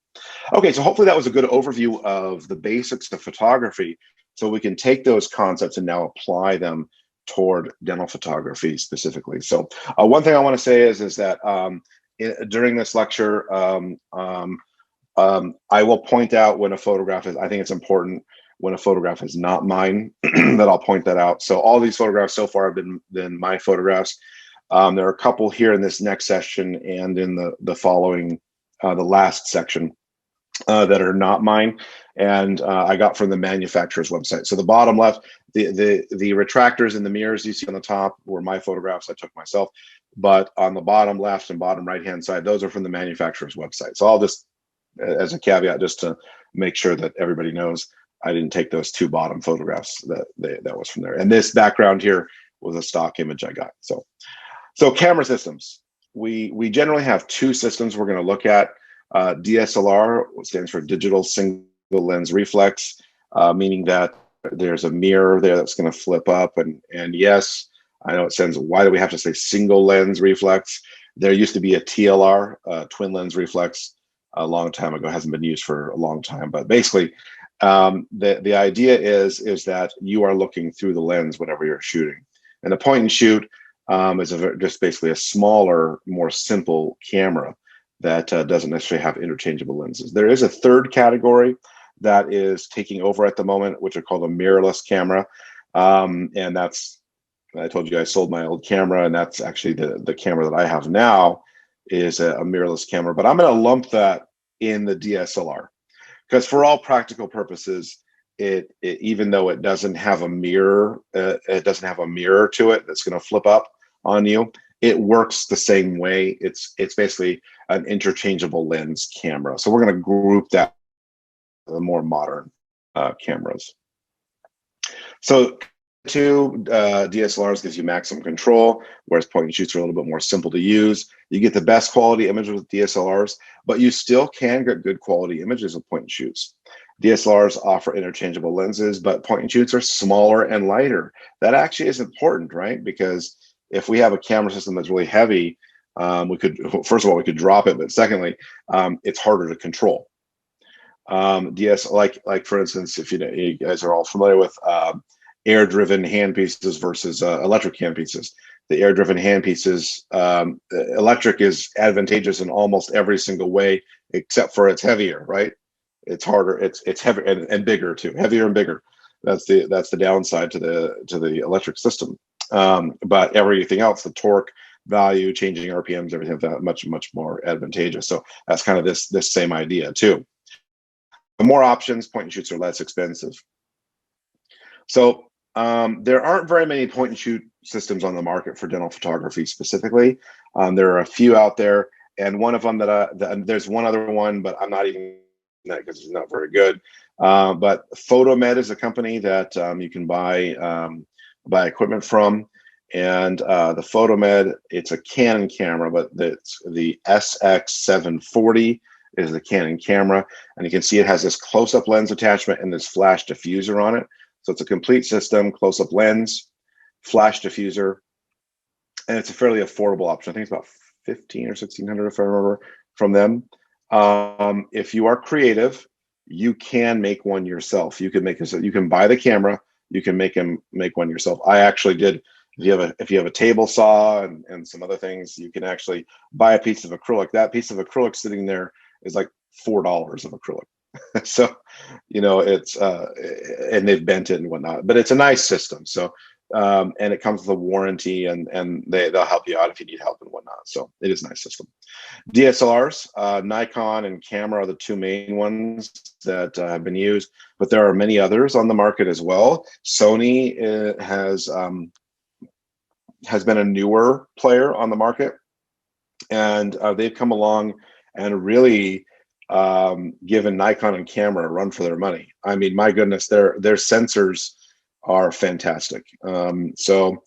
okay, so hopefully that was a good overview of the basics of photography, so we can take those concepts and now apply them toward dental photography specifically. So one thing I want to say is that during this lecture, I will point out when a photograph is, I think it's important when a photograph is not mine, that I'll point that out. So all these photographs so far have been my photographs. There are a couple here in this next session and in the following, the last section that are not mine, and I got from the manufacturer's website. So the bottom left, the retractors and the mirrors you see on the top were my photographs I took myself, but on the bottom left and bottom right hand side, those are from the manufacturer's website. So I'll just, as a caveat, just to make sure that everybody knows, I didn't take those two bottom photographs. That was from there. And this background here was a stock image I got. So camera systems. We generally have two systems we're going to look at. DSLR, what stands for digital single lens reflex, meaning that there's a mirror there that's going to flip up. And yes, I know it says, why do we have to say single lens reflex? There used to be a TLR, twin lens reflex, a long time ago. It hasn't been used for a long time, but basically the idea is that you are looking through the lens whenever you're shooting. And the point and shoot is just basically a smaller, more simple camera that doesn't necessarily have interchangeable lenses. There is a third category that is taking over at the moment, which are called a mirrorless camera. And that's, I told you I sold my old camera, and that's actually the camera that I have now is a mirrorless camera. But I'm going to lump that in the DSLR because for all practical purposes, it even though it doesn't have a mirror, it doesn't have a mirror to it that's going to flip up on you. It works the same way. It's basically an interchangeable lens camera. So we're going to group that the more modern cameras. So two DSLRs gives you maximum control, whereas point and shoots are a little bit more simple to use. You get the best quality images with DSLRs, but you still can get good quality images with point and shoots. DSLRs offer interchangeable lenses, but point and shoots are smaller and lighter. That actually is important, right? Because if we have a camera system that's really heavy, we could, first of all, we could drop it, but secondly, it's harder to control. Like for instance, if you guys are all familiar with air-driven handpieces versus electric handpieces. The air-driven handpieces, electric is advantageous in almost every single way, except for it's heavier, right? It's harder, it's heavier and bigger too, heavier and bigger. That's the downside to the electric system. But everything else, the torque value, changing RPMs, everything that much more advantageous. So that's kind of this same idea too. The more options, point and shoots are less expensive. So there aren't very many point and shoot systems on the market for dental photography specifically. There are a few out there, and one of them there's one other one, but I'm not even that because it's not very good. But PhotoMed is a company that you can buy equipment from, and the PhotoMed, it's a Canon camera, but it's the SX740 is the Canon camera, and you can see it has this close-up lens attachment and this flash diffuser on it. So it's a complete system, close-up lens, flash diffuser, and it's a fairly affordable option. I think it's about $1,500 or $1,600 if I remember from them. If you are creative, you can make one yourself. You can buy the camera, you can make one yourself. I actually did. If you have a table saw and some other things, you can actually buy a piece of acrylic. That piece of acrylic sitting there is like $4 of acrylic. So, it's and they've bent it and whatnot, but it's a nice system. So, and it comes with a warranty, and they'll help you out if you need help and whatnot. So it is a nice system. DSLRs, Nikon and camera are the two main ones that have been used, but there are many others on the market as well. Sony has been a newer player on the market, and they've come along and really given Nikon and camera a run for their money. I mean, my goodness, their sensors are fantastic. So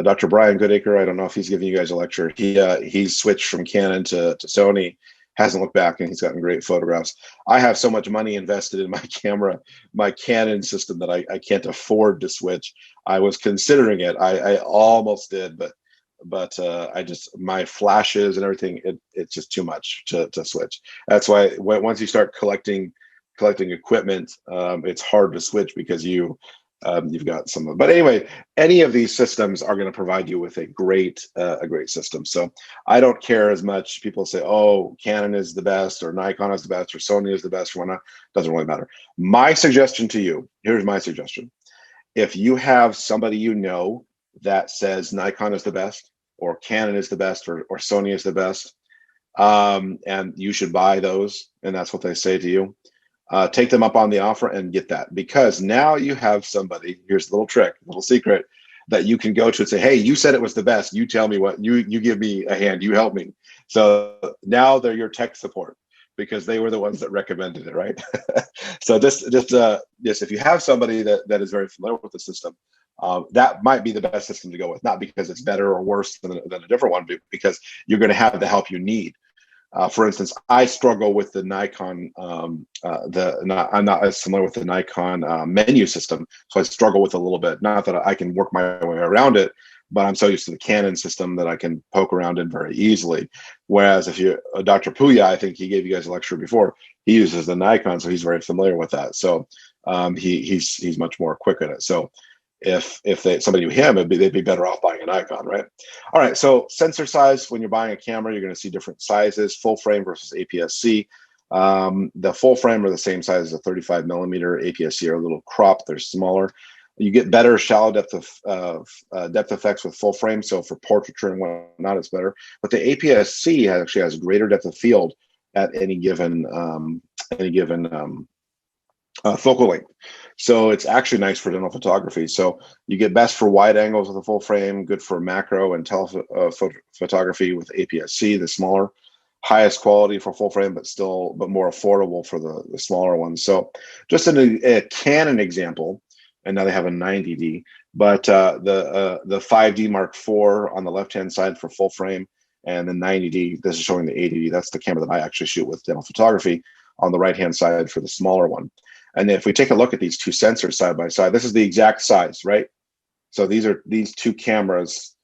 Dr. Brian Goodacre, I don't know if he's giving you guys a lecture. He's switched from Canon to Sony, hasn't looked back, and he's gotten great photographs. I have so much money invested in my camera, my Canon system, that I can't afford to switch. I was considering it. I almost did, but my flashes and everything, it's just too much to switch. That's why once you start collecting equipment, it's hard to switch because You've got some, but anyway, any of these systems are going to provide you with a great system. So I don't care as much. People say, oh, Canon is the best, or Nikon is the best, or Sony is the best, or whatnot. Doesn't really matter. My suggestion to you, here's my suggestion. If you have somebody you know that says Nikon is the best, or Canon is the best, or Sony is the best, and you should buy those, and that's what they say to you, take them up on the offer and get that, because now you have somebody, here's the little trick, little secret, that you can go to and say, hey, you said it was the best, you tell me what, you give me a hand, you help me. So now they're your tech support because they were the ones that recommended it, right? So just if you have somebody that is very familiar with the system, that might be the best system to go with, not because it's better or worse than a different one, but because you're going to have the help you need. For instance, I struggle with the Nikon, I'm not as familiar with the Nikon menu system, so I struggle with it a little bit. Not that I can work my way around it, but I'm so used to the Canon system that I can poke around in very easily. Whereas if you, Dr. Puya, I think he gave you guys a lecture before, he uses the Nikon, so he's very familiar with that. So he's much more quick at it. So if somebody with him, they'd be better off buying a Nikon, right? All right, so sensor size, when you're buying a camera, you're going to see different sizes, full frame versus APS-C. The full frame are the same size as a 35 millimeter. APS-C are a little cropped, they're smaller. You get better shallow depth effects with full frame, so for portraiture and whatnot, it's better. But the APS-C actually has greater depth of field at any given focal length. So it's actually nice for dental photography. So you get best for wide angles with a full frame, good for macro and photography with APS-C, the smaller, highest quality for full frame, but more affordable for the smaller ones. So just a Canon example, and now they have a 90D, but the 5D Mark IV on the left-hand side for full frame, and the 90D, this is showing the 80D, that's the camera that I actually shoot with dental photography, on the right-hand side for the smaller one. And if we take a look at these two sensors side by side, this is the exact size, right? So these two cameras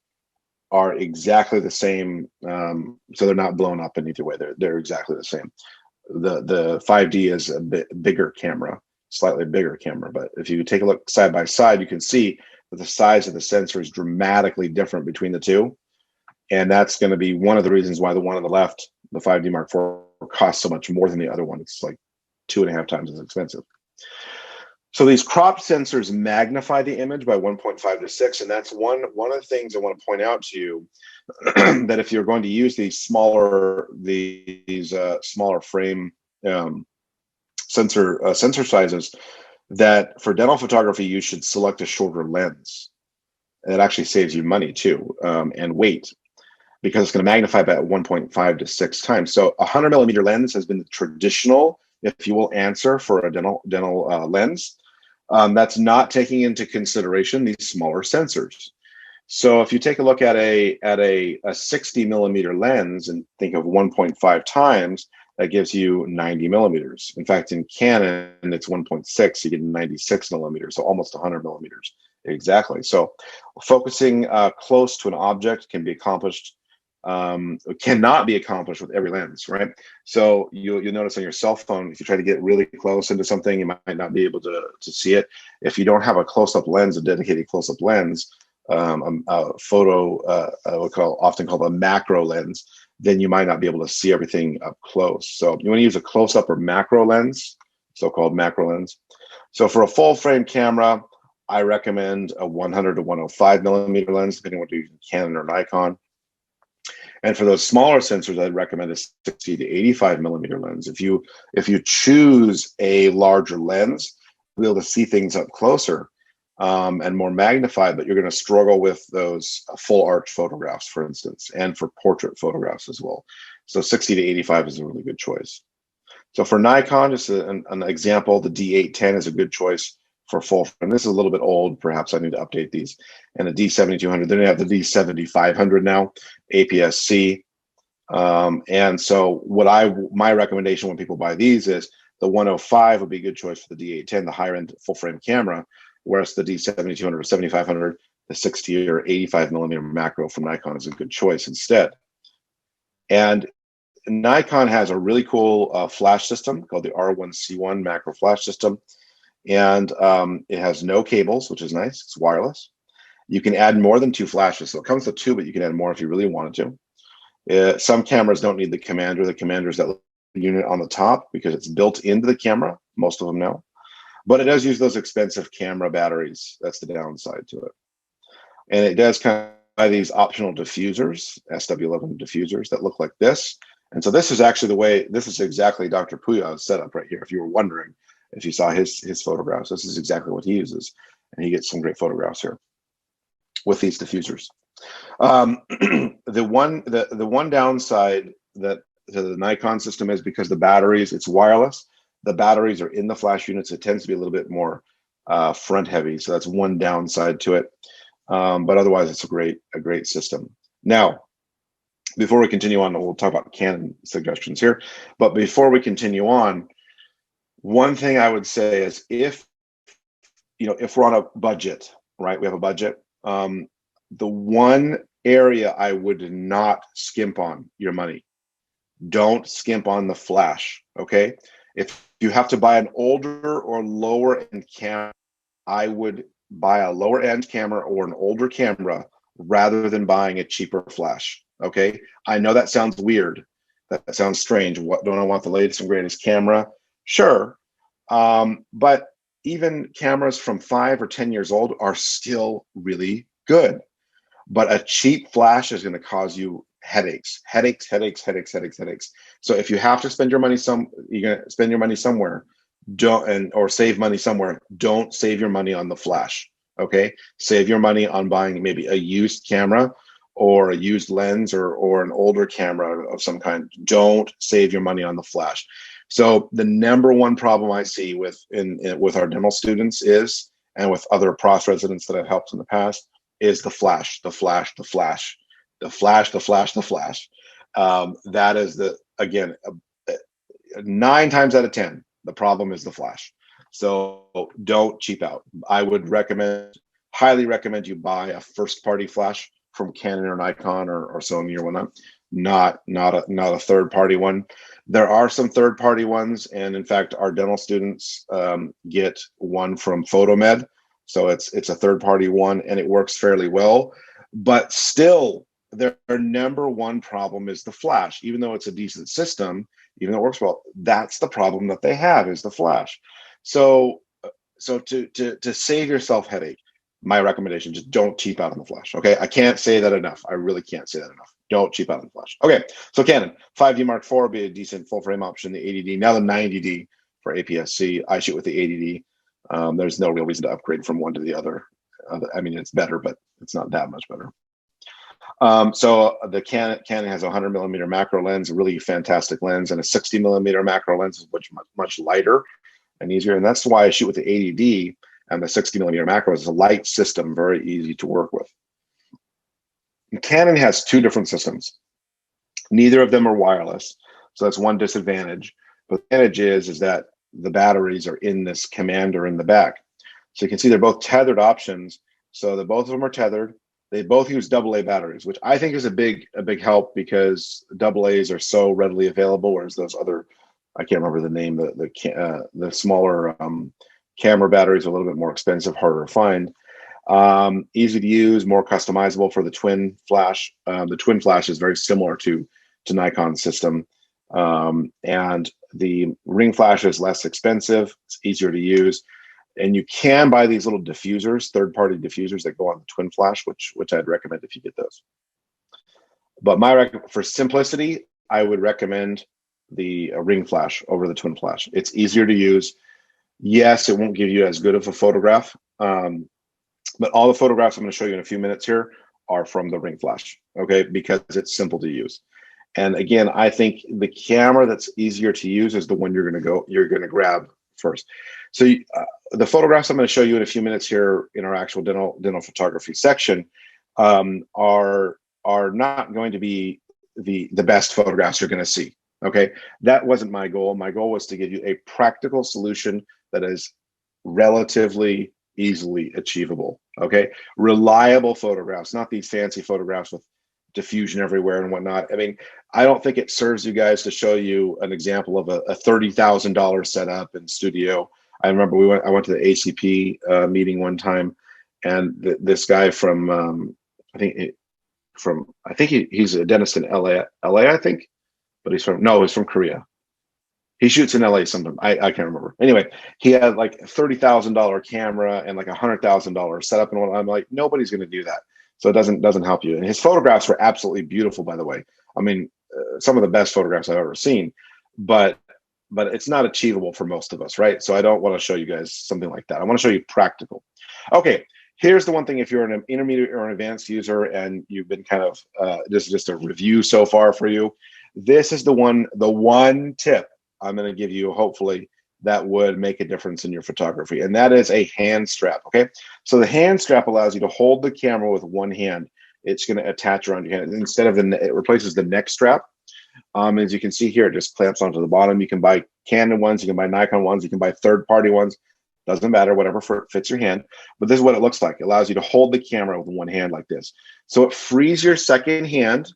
are exactly the same. So they're not blown up in either way. They're exactly the same. The 5D is a bit bigger camera, slightly bigger camera. But if you take a look side by side, you can see that the size of the sensor is dramatically different between the two. And that's going to be one of the reasons why the one on the left, the 5D Mark IV, costs so much more than the other one. It's like 2.5 times as expensive. So these cropped sensors magnify the image by 1.5 to 6, and that's one of the things I want to point out to you, that if you're going to use these smaller frame sensor sizes, that for dental photography you should select a shorter lens. And it actually saves you money too, and weight, because it's going to magnify by 1.5 to 6 times. So a 100 millimeter lens has been the traditional, if you will, answer for a dental lens. That's not taking into consideration these smaller sensors. So if you take a look at a 60 millimeter lens and think of 1.5 times, that gives you 90 millimeters. In fact, in Canon, it's 1.6, you get 96 millimeters, so almost 100 millimeters. Exactly. So focusing close to an object can be accomplished, cannot be accomplished with every lens, right? So you'll notice on your cell phone, if you try to get really close into something, you might not be able to see it. If you don't have a close-up lens, a dedicated close-up lens, often called a macro lens, then you might not be able to see everything up close. So you want to use a close-up or macro lens, so-called macro lens. So for a full-frame camera, I recommend a 100 to 105 millimeter lens, depending on what you're using, Canon or Nikon. And for those smaller sensors, I'd recommend a 60 to 85 millimeter lens. If you choose a larger lens, you'll be able to see things up closer and more magnified, but you're going to struggle with those full arch photographs, for instance, and for portrait photographs as well. So 60 to 85 is a really good choice. So for Nikon, just an example, the D810 is a good choice for full frame. This is a little bit old. Perhaps I need to update these. And the D7200, then you have the D7500 now, APS-C. And so my recommendation when people buy these is the 105 would be a good choice for the D810, the higher end full frame camera, whereas the D7200 or 7500, the 60 or 85 millimeter macro from Nikon is a good choice instead. And Nikon has a really cool flash system called the R1C1 macro flash system. And it has no cables, which is nice. It's wireless. You can add more than 2 flashes. So it comes with 2, but you can add more if you really wanted to. Some cameras don't need the commander. The commander is that unit on the top because it's built into the camera. Most of them now. But it does use those expensive camera batteries. That's the downside to it. And it does kind of buy these optional diffusers, SW11 diffusers that look like this. And so this is actually the way, this is exactly Dr. Puyah's setup right here. If you were wondering, if you saw his photographs, this is exactly what he uses. And he gets some great photographs here with these diffusers. The one downside that to the Nikon system is because the batteries, it's wireless. The batteries are in the flash units. It tends to be a little bit more front heavy. So that's one downside to it. But otherwise, it's a great system. Now, before we continue on, we'll talk about Canon suggestions here. But before we continue on, one thing I would say is if we're on a budget, right? We have a budget. The one area I would not skimp on your money. Don't skimp on the flash, okay? If you have to buy an older or lower end camera, I would buy a lower end camera or an older camera rather than buying a cheaper flash, okay? I know that sounds weird. That sounds strange. What, don't I want the latest and greatest camera? Sure. But even cameras from 5 or 10 years old are still really good. But a cheap flash is going to cause you headaches. So if you have to spend your money you're going to spend your money somewhere, or save money somewhere, don't save your money on the flash. Okay, save your money on buying maybe a used camera or a used lens or an older camera of some kind. Don't save your money on the flash. So the number one problem I see with our dental students is, and with other pros residents that I've helped in the past, is the flash. That is again, 9 times out of 10, the problem is the flash. So don't cheap out. I would highly recommend you buy a first party flash from Canon or Nikon or Sony or whatnot, not a third party one. There are some third party ones, and in fact, our dental students get one from PhotoMed. So it's a third party one, and it works fairly well. But still, their number one problem is the flash. Even though it's a decent system, even though it works well, that's the problem that they have, is the flash. So to save yourself headache, my recommendation, just don't cheap out on the flash. Okay, I can't say that enough. I really can't say that enough. Don't cheap out on the flash. Okay, so Canon 5D Mark IV would be a decent full frame option. The 80D, now the 90D for APS-C. I shoot with the 80D. There's no real reason to upgrade from one to the other. I mean, it's better, but it's not that much better. So the Canon has a 100 millimeter macro lens, a really fantastic lens, and a 60 millimeter macro lens, which is much lighter and easier. And that's why I shoot with the 80D, and the 60 millimeter macro is a light system, very easy to work with. And Canon has 2 different systems. Neither of them are wireless, so that's one disadvantage. But the advantage is that the batteries are in this commander in the back. So you can see they're both tethered options. So both of them are tethered. They both use AA batteries, which I think is a big help, because AA's are so readily available, whereas those other, I can't remember the name, the smaller camera batteries are a little bit more expensive, harder to find. Easy to use, more customizable for the twin flash. The twin flash is very similar to Nikon's system, and the ring flash is less expensive. It's easier to use. And you can buy these little diffusers, third-party diffusers that go on the twin flash, which I'd recommend if you get those. But for simplicity, I would recommend the ring flash over the twin flash. It's easier to use. Yes, it won't give you as good of a photograph, but all the photographs I'm going to show you in a few minutes here are from the ring flash, okay? Because it's simple to use. And again, I think the camera that's easier to use is the one you're going to grab first. So the photographs I'm going to show you in a few minutes here in our actual dental photography section are not going to be the best photographs you're going to see. Okay, that wasn't my goal. My goal was to give you a practical solution that is relatively easily achievable. Okay, reliable photographs, not these fancy photographs with diffusion everywhere and whatnot. I mean, I don't think it serves you guys to show you an example of a $30,000 setup in studio. I remember I went to the ACP meeting one time, and this guy from he's a dentist in LA, I think, but he's from Korea. He shoots in LA sometimes. I can't remember. Anyway, he had like a $30,000 camera and like $100,000 setup, and I'm like, nobody's going to do that. So it doesn't help you. And his photographs were absolutely beautiful, by the way. I mean, some of the best photographs I've ever seen, but it's not achievable for most of us, right? So I don't want to show you guys something like that. I want to show you practical. Okay, here's the one thing. If you're an intermediate or an advanced user and you've been kind of this is just a review so far for you, this is the one tip I'm going to give you, hopefully, that would make a difference in your photography, and that is a hand strap. Okay, so the hand strap allows you to hold the camera with one hand. It's going to attach around your hand instead of it replaces the neck strap. As you can see here, it just clamps onto the bottom. You can buy Canon ones, you can buy Nikon ones, you can buy third-party ones. Doesn't matter, whatever fits your hand. But this is what it looks like. It allows you to hold the camera with one hand like this. So it frees your second hand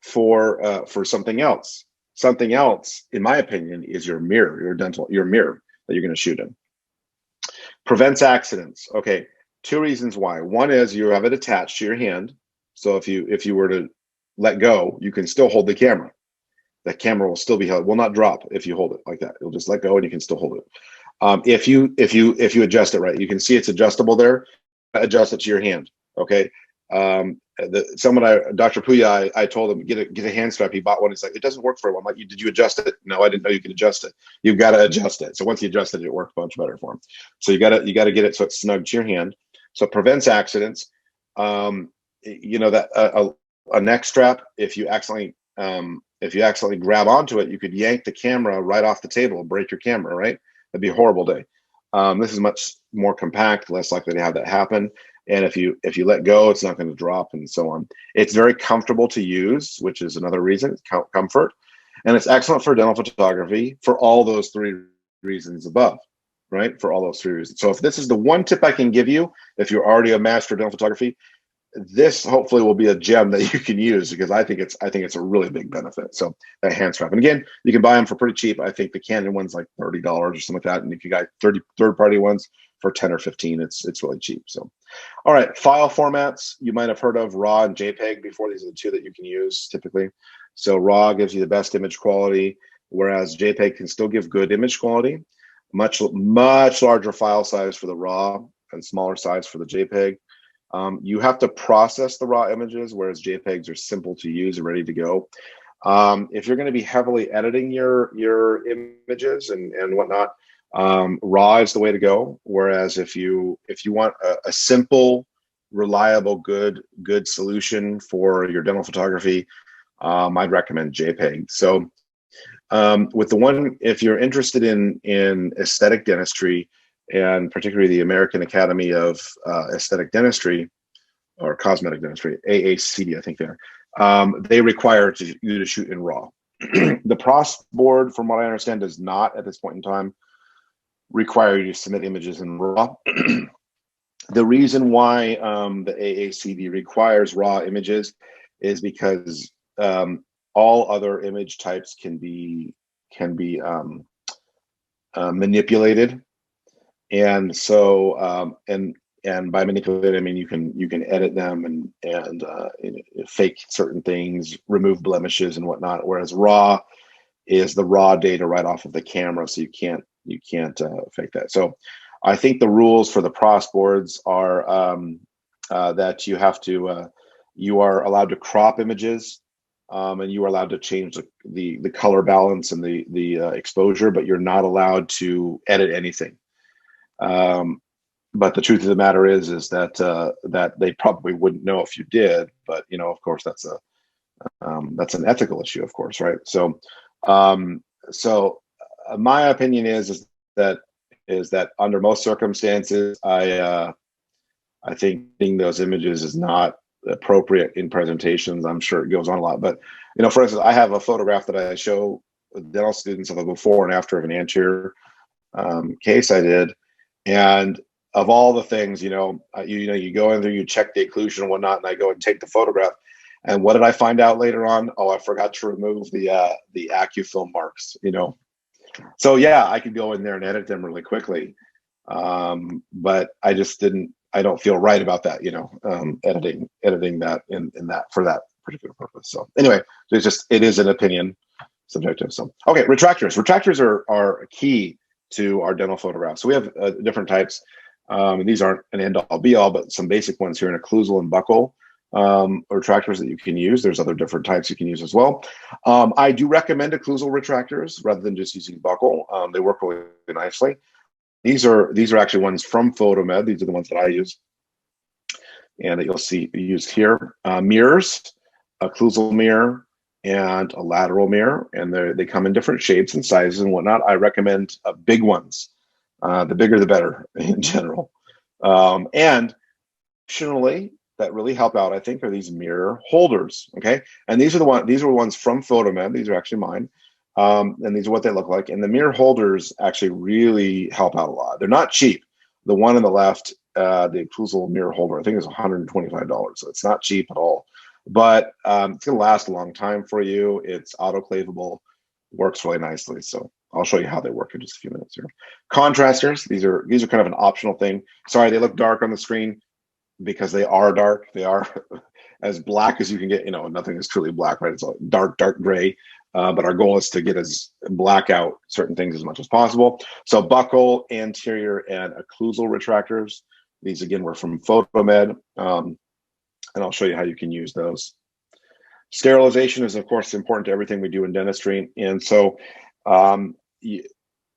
for something else. Something else, in my opinion, is your mirror, your mirror that you're going to shoot in. Prevents accidents. Okay, two reasons why. One is you have it attached to your hand, so if you were to let go, you can still hold the camera. The camera will still be held, will not drop if you hold it like that. It'll just let go and you can still hold it. If you adjust it right, you can see it's adjustable there. Adjust it to your hand. Okay. Dr. Puya, I told him get a hand strap. He bought one. He's like, it doesn't work for him. I'm like, did you adjust it? No, I didn't know you could adjust it. You've got to adjust it. So once you adjust it, it works much better for him. So you got to get it so it's snug to your hand. So it prevents accidents. That a neck strap, if you accidentally grab onto it, you could yank the camera right off the table, break your camera, right? That'd be a horrible day. This is much more compact, less likely to have that happen. And if you let go, it's not going to drop and so on. It's very comfortable to use, which is another reason, comfort. And it's excellent for dental photography for all those three reasons above, right? For all those three reasons. So if this is the one tip I can give you, if you're already a master of dental photography, this hopefully will be a gem that you can use, because I think it's a really big benefit. So that hand strap, and again, you can buy them for pretty cheap. I think the Canon one's like $30 or something like that, and if you got third-party ones for 10 or 15, it's really cheap. So, all right, file formats you might have heard of RAW and JPEG before. These are the two that you can use typically. So RAW gives you the best image quality, whereas JPEG can still give good image quality. Much larger file size for the RAW and smaller size for the JPEG. You have to process the raw images, whereas JPEGs are simple to use and ready to go. If you're going to be heavily editing your images and whatnot, RAW is the way to go. Whereas if you want a simple, reliable, good solution for your dental photography, I'd recommend JPEG. So if you're interested in aesthetic dentistry, and particularly the American Academy of Aesthetic Dentistry or Cosmetic Dentistry, AACD, I think they require you to shoot in RAW. The PROS board, from what I understand, does not at this point in time require you to submit images in RAW. The reason why the AACD requires RAW images is because all other image types can be manipulated. And so, and by manipulate, I mean you can edit them and fake certain things, remove blemishes and whatnot. Whereas RAW is the raw data right off of the camera, so you can't fake that. So, I think the rules for the PROS boards are that you are allowed to crop images, and you are allowed to change the color balance and the exposure, but you're not allowed to edit anything. But the truth of the matter is that they probably wouldn't know if you did, but of course that's an ethical issue, of course, right? So my opinion is that under most circumstances, I think those images is not appropriate in presentations. I'm sure it goes on a lot, but for instance, I have a photograph that I show dental students of a before and after of an anterior case I did. And of all the things, you go in there, you check the occlusion and whatnot, and I go and take the photograph. And what did I find out later on? Oh, I forgot to remove the AccuFilm marks. So yeah, I could go in there and edit them really quickly, but I just didn't. I don't feel right about that, editing that in that for that particular purpose. So anyway, it is an opinion, subjective. So okay, retractors. Retractors are key to our dental photographs. So we have different types. These aren't an end-all be-all, but some basic ones here in occlusal and buccal retractors that you can use. There's other different types you can use as well. I do recommend occlusal retractors rather than just using buccal. They work really nicely. These are actually ones from PhotoMed. These are the ones that I use, and that you'll see used here. Mirrors, occlusal mirror, and a lateral mirror, and they come in different shapes and sizes and whatnot. I recommend big ones. The bigger the better in general. And optionally, that really help out, I think, are these mirror holders. Okay, and these are ones from PhotoMed. These are actually mine. And these are what they look like. And the mirror holders actually really help out a lot. They're not cheap. The one on the left, the occlusal mirror holder, I think is $125. So it's not cheap at all. But it's going to last a long time for you. It's autoclavable, works really nicely. So I'll show you how they work in just a few minutes here. Contrasters, these are kind of an optional thing. Sorry, they look dark on the screen because they are dark. They are as black as you can get. Nothing is truly black, right? It's all dark gray. But our goal is to get as black out certain things as much as possible. So buccal, anterior, and occlusal retractors. These, again, were from PhotoMed. And I'll show you how you can use those. Sterilization is, of course, important to everything we do in dentistry. And so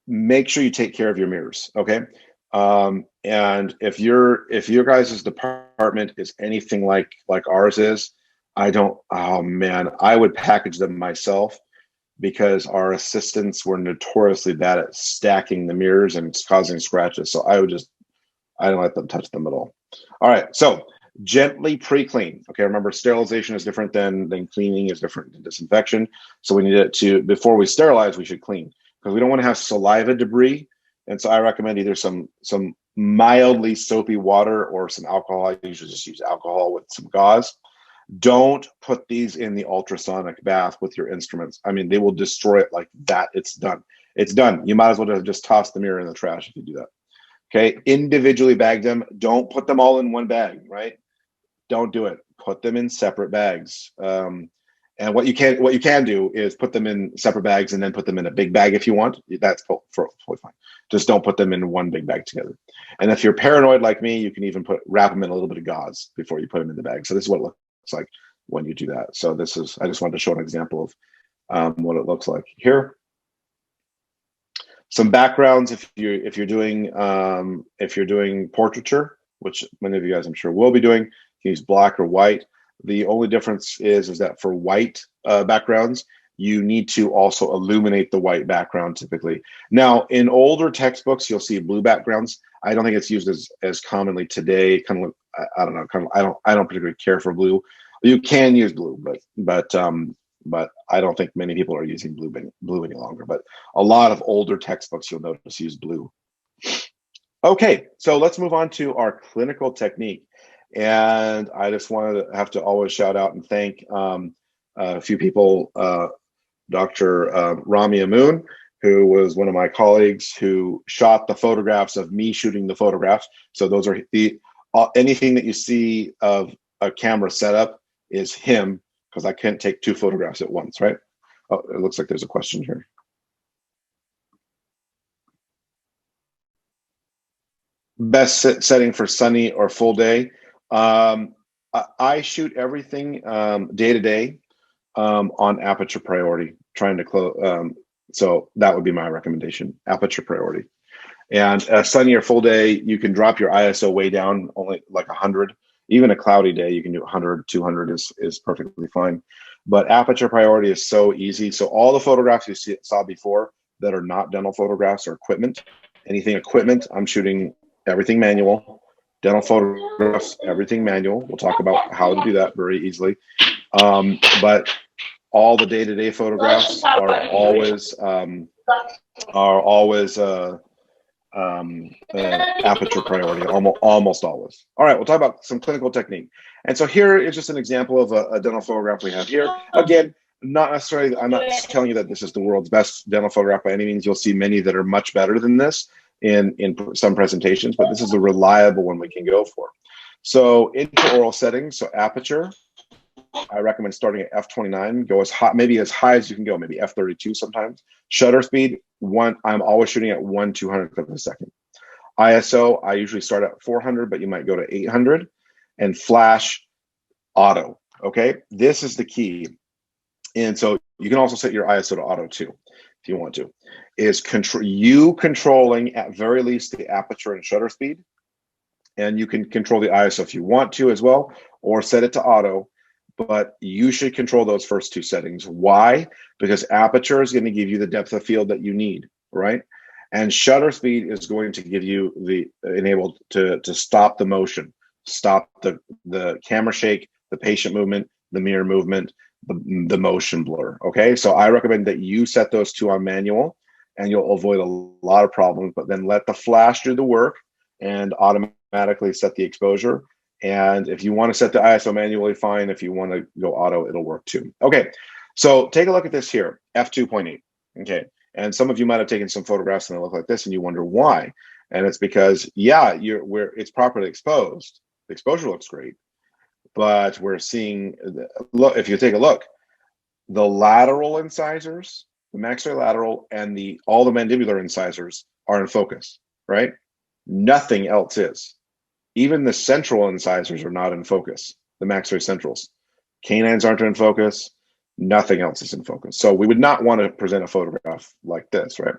make sure you take care of your mirrors, okay? And if your guys' department is anything like ours is, I would package them myself, because our assistants were notoriously bad at stacking the mirrors and causing scratches. So I don't let them touch them at all. All right, so gently pre-clean. Okay, remember, sterilization is different than cleaning is different than disinfection. So we need it to, before we sterilize, we should clean, because we don't want to have saliva debris. And so I recommend either some mildly soapy water or some alcohol. I usually just use alcohol with some gauze. Don't put these in the ultrasonic bath with your instruments. I mean, they will destroy it like that. It's done. It's done. You might as well just toss the mirror in the trash if you do that. Okay, individually bag them. Don't put them all in one bag, right? Don't do it. Put them in separate bags. And what you can do is put them in separate bags and then put them in a big bag if you want. That's totally fine. Just don't put them in one big bag together. And if you're paranoid like me, you can even wrap them in a little bit of gauze before you put them in the bag. So this is what it looks like when you do that. So I just wanted to show an example of what it looks like here. Some backgrounds if you're doing portraiture, which many of you guys I'm sure will be doing. You can use black or white. The only difference is that for white backgrounds, you need to also illuminate the white background typically. Now, in older textbooks, you'll see blue backgrounds. I don't think it's used as commonly today. Kind of, I don't know. I don't particularly care for blue. You can use blue, but I don't think many people are using blue any longer. But a lot of older textbooks, you'll notice, use blue. Okay, so let's move on to our clinical technique. And I just have to always shout out and thank a few people. Dr. Rami Amoon, who was one of my colleagues who shot the photographs of me shooting the photographs. So those are anything that you see of a camera setup is him, because I can't take two photographs at once, right? Oh, it looks like there's a question here. Best setting for sunny or full day. I shoot everything day to day on aperture priority, trying to close. So that would be my recommendation, aperture priority. And a sunny or full day, you can drop your ISO way down, only like 100. Even a cloudy day, you can do 100, 200 is perfectly fine. But aperture priority is so easy. So all the photographs you saw before that are not dental photographs or equipment, anything equipment, I'm shooting everything manual. Dental photographs, everything manual. We'll talk about how to do that very easily. But all the day-to-day photographs are always aperture priority, almost always. All right, we'll talk about some clinical technique. And so here is just an example of a dental photograph we have here. Again, Not necessarily. I'm not telling you that this is the world's best dental photograph by any means. You'll see many that are much better than this in some presentations, but this is a reliable one we can go for. So intraoral settings, so aperture, I recommend starting at f29, go as high, maybe as high as you can go, maybe f32 sometimes. Shutter speed, I'm always shooting at 1/200th of a second. ISO, I usually start at 400, but you might go to 800. And flash, auto, okay? This is the key. And so you can also set your ISO to auto too, if you want to. Is controlling at very least the aperture and shutter speed. And you can control the ISO if you want to as well, or set it to auto. But you should control those first two settings. Why? Because aperture is going to give you the depth of field that you need, right? And shutter speed is going to give you the enabled to stop the motion, stop the camera shake, the patient movement, the mirror movement, the motion blur. Okay, so I recommend that you set those two on manual, and you'll avoid a lot of problems. But then let the flash do the work and automatically set the exposure. And if you want to set the ISO manually, fine. If you want to go auto, it'll work too. Okay, so take a look at this here, f2.8. Okay, and some of you might have taken some photographs and they look like this, and you wonder why. And it's because, yeah, it's properly exposed. The exposure looks great, but we're seeing, look, if you take a look, the lateral incisors, the maxillolateral, and all the mandibular incisors are in focus, right? Nothing else is. Even the central incisors are not in focus, the maxillary centrals. Canines aren't in focus. Nothing else is in focus. So we would not want to present a photograph like this, right?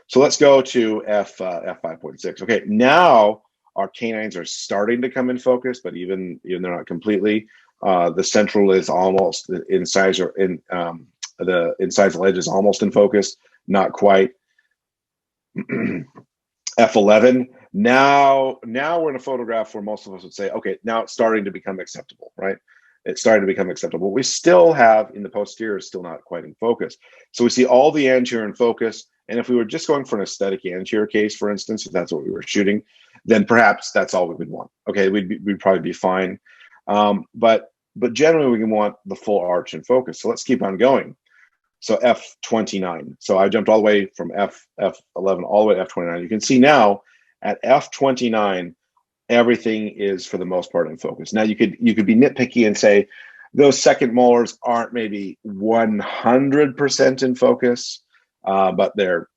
So let's go to f5.6. Okay, now our canines are starting to come in focus, but even they're not completely. The central is almost, the incisor the incisal edge is almost in focus, not quite. F11. Now we're in a photograph where most of us would say, okay, now it's starting to become acceptable, right? It's starting to become acceptable. We still have in the posterior is still not quite in focus. So we see all the anterior in focus. And if we were just going for an aesthetic anterior case, for instance, if that's what we were shooting, then perhaps that's all we would want. Okay, we'd probably be fine. But generally we want the full arch in focus. So let's keep on going. So F29. So I jumped all the way from F11 all the way to F29. You can see now at F29, everything is for the most part in focus. Now you could be nitpicky and say those second molars aren't maybe 100% in focus, but they're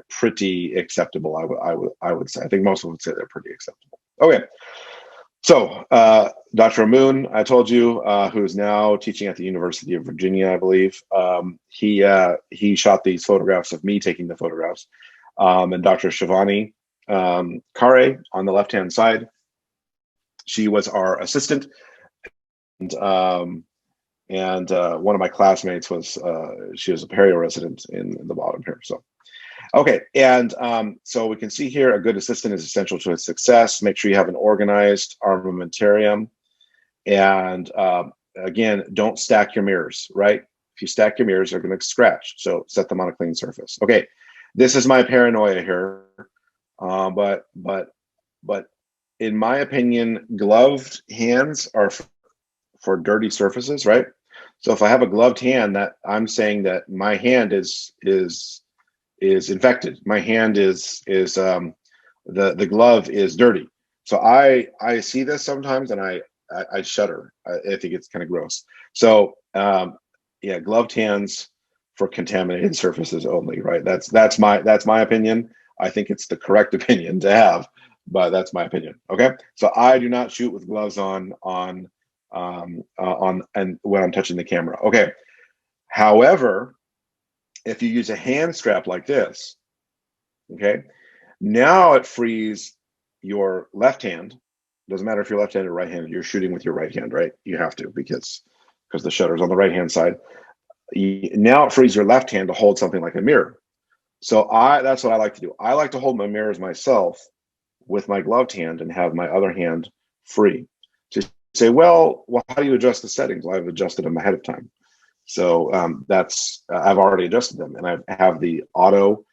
pretty acceptable. I would say. I think most of them would say they're pretty acceptable. Okay. So, Dr. Amoon, I told you, who is now teaching at the University of Virginia, I believe, he shot these photographs of me taking the photographs. And Dr. Shivani Kare on the left-hand side, she was our assistant. And one of my classmates she was a perio resident in the bottom here. So. Okay, and so we can see here a good assistant is essential to its success. Make sure you have an organized armamentarium. And again, don't stack your mirrors, right? If you stack your mirrors, they're going to scratch. So set them on a clean surface. Okay, this is my paranoia here. But in my opinion, gloved hands are for dirty surfaces, right? So if I have a gloved hand, that I'm saying that my hand is infected. My hand is the glove is dirty. So I see this sometimes and I shudder. I think it's kind of gross. So yeah, gloved hands for contaminated surfaces only, right? That's my opinion. I think it's the correct opinion to have, but that's my opinion. Okay, so I do not shoot with gloves on and when I'm touching the camera. Okay, however, if you use a hand strap like this, okay, now it frees your left hand. Doesn't matter if you're left-handed or right-handed, you're shooting with your right hand, right? You have to because the shutter's on the right-hand side. Now it frees your left hand to hold something like a mirror. So that's what I like to do. I like to hold my mirrors myself with my gloved hand and have my other hand free. To say, well, how do you adjust the settings? Well, I've adjusted them ahead of time. So I've already adjusted them, and I have the auto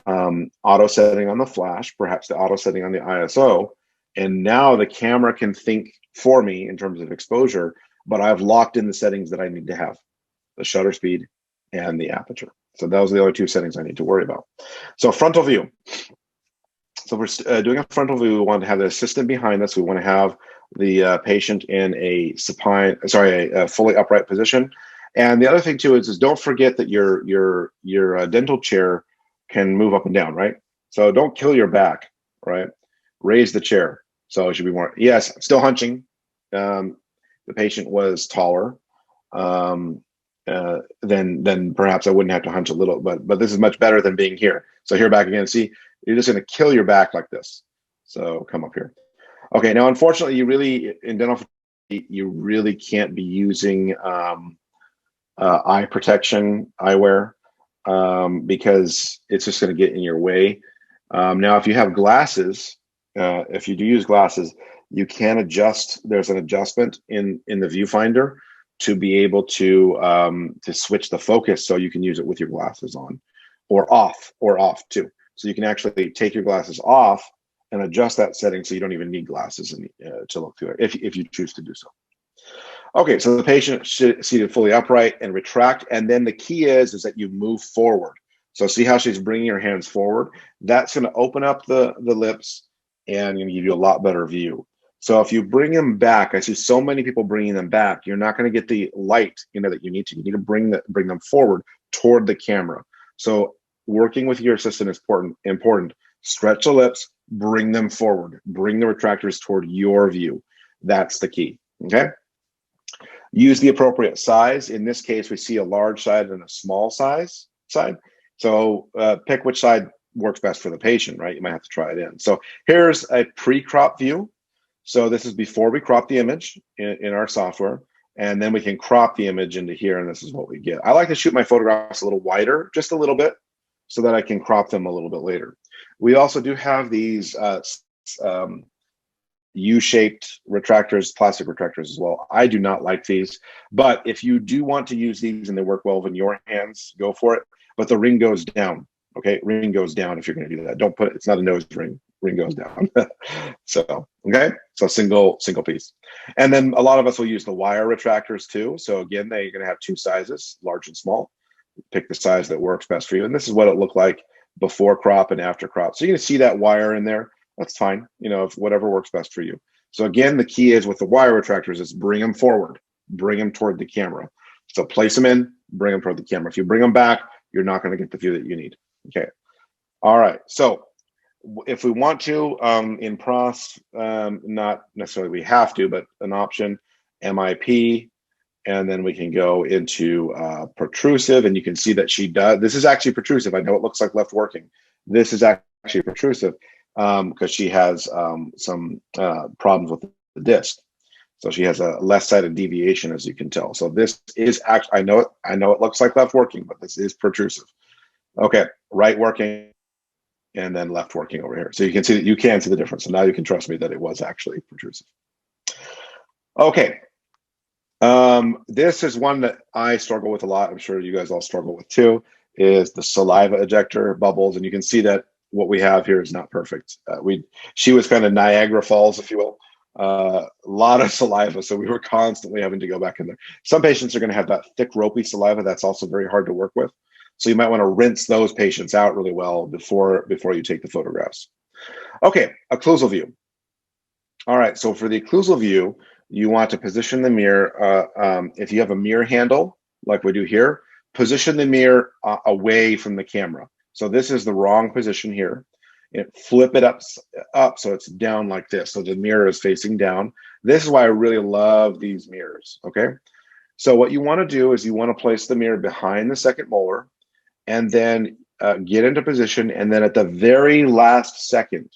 setting on the flash, perhaps the auto setting on the ISO, and now the camera can think for me in terms of exposure, but I've locked in the settings that I need to have. the shutter speed, and the aperture. So those are the other two settings I need to worry about. So frontal view. So we're doing a frontal view. We want to have the assistant behind us. We want to have the patient in a supine, sorry, a fully upright position. And the other thing too is don't forget that your dental chair can move up and down, right? So don't kill your back, right? Raise the chair. So it should be more. Yes, still hunching. The patient was taller. Then perhaps I wouldn't have to hunch a little, but this is much better than being here. So here back again, see, you're just going to kill your back like this. So come up here. Okay, now unfortunately, you really, in dental, you really can't be using eye protection, eyewear, because it's just going to get in your way. Now, if you have glasses, if you do use glasses, you can adjust, there's an adjustment in the viewfinder to be able to switch the focus so you can use it with your glasses on or off too. So you can actually take your glasses off and adjust that setting so you don't even need glasses to look through it if you choose to do so. Okay, so the patient seated fully upright and retract, and then the key is that you move forward. So see how she's bringing her hands forward? That's going to open up the lips and going to give you a lot better view. So if you bring them back, I see so many people bringing them back, you're not going to get the light, that you need to. You need to bring them forward toward the camera. So working with your assistant is important. Stretch the lips, bring them forward, bring the retractors toward your view. That's the key. Okay. Use the appropriate size. In this case, we see a large side and a small size side. So pick which side works best for the patient, right? You might have to try it in. So here's a pre-crop view. So this is before we crop the image in our software, and then we can crop the image into here, and this is what we get. I like to shoot my photographs a little wider, just a little bit, so that I can crop them a little bit later. We also do have these U-shaped retractors, plastic retractors as well. I do not like these, but if you do want to use these and they work well in your hands, go for it. But the ring goes down, okay? Ring goes down if you're gonna do that. Don't put it, it's not a nose ring. Ring goes down. So, okay, so single piece. And then a lot of us will use the wire retractors too. So again, they're gonna have two sizes, large and small. Pick the size that works best for you. And this is what it looked like before crop and after crop. So you're gonna see that wire in there. That's fine, if whatever works best for you. So again, the key is with the wire retractors is bring them forward, bring them toward the camera. So place them in, bring them toward the camera. If you bring them back, you're not gonna get the view that you need, okay? All right, so if we want to, in PROS, not necessarily we have to, but an option, MIP, and then we can go into protrusive, and you can see that she does. This is actually protrusive. I know it looks like left working. This is actually protrusive because she has some problems with the disc. So she has a left-sided deviation, as you can tell. So this is actually, I know it looks like left working, but this is protrusive. Okay, right working, and then left working over here. So you can see the difference. So now you can trust me that it was actually protrusive. Okay. This is one that I struggle with a lot. I'm sure you guys all struggle with too, is the saliva ejector bubbles. And you can see that what we have here is not perfect. She was kind of Niagara Falls, if you will. A lot of saliva. So we were constantly having to go back in there. Some patients are going to have that thick, ropey saliva. That's also very hard to work with. So you might want to rinse those patients out really well before you take the photographs. Okay, occlusal view. All right, so for the occlusal view, you want to position the mirror. If you have a mirror handle, like we do here, position the mirror away from the camera. So this is the wrong position here. Flip it up so it's down like this. So the mirror is facing down. This is why I really love these mirrors, okay? So what you want to do is you want to place the mirror behind the second molar, and then get into position, and then at the very last second,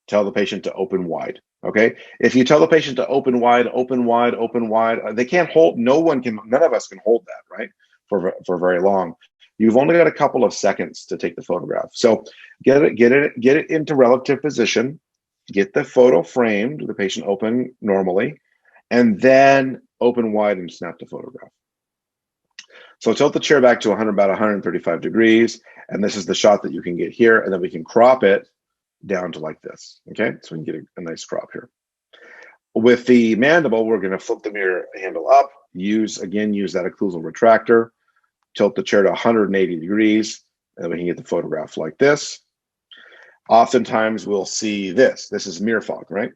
tell the patient to open wide, okay? If you tell the patient to open wide, they can't hold, none of us can hold that, right? For very long. You've only got a couple of seconds to take the photograph. So get it into relative position, get the photo framed, the patient open normally, and then open wide and snap the photograph. So tilt the chair back to about 135 degrees, and this is the shot that you can get here, and then we can crop it down to like this, okay? So we can get a nice crop here. With the mandible, we're gonna flip the mirror handle up. use that occlusal retractor, tilt the chair to 180 degrees, and we can get the photograph like this. Oftentimes we'll see this. This is mirror fog, right?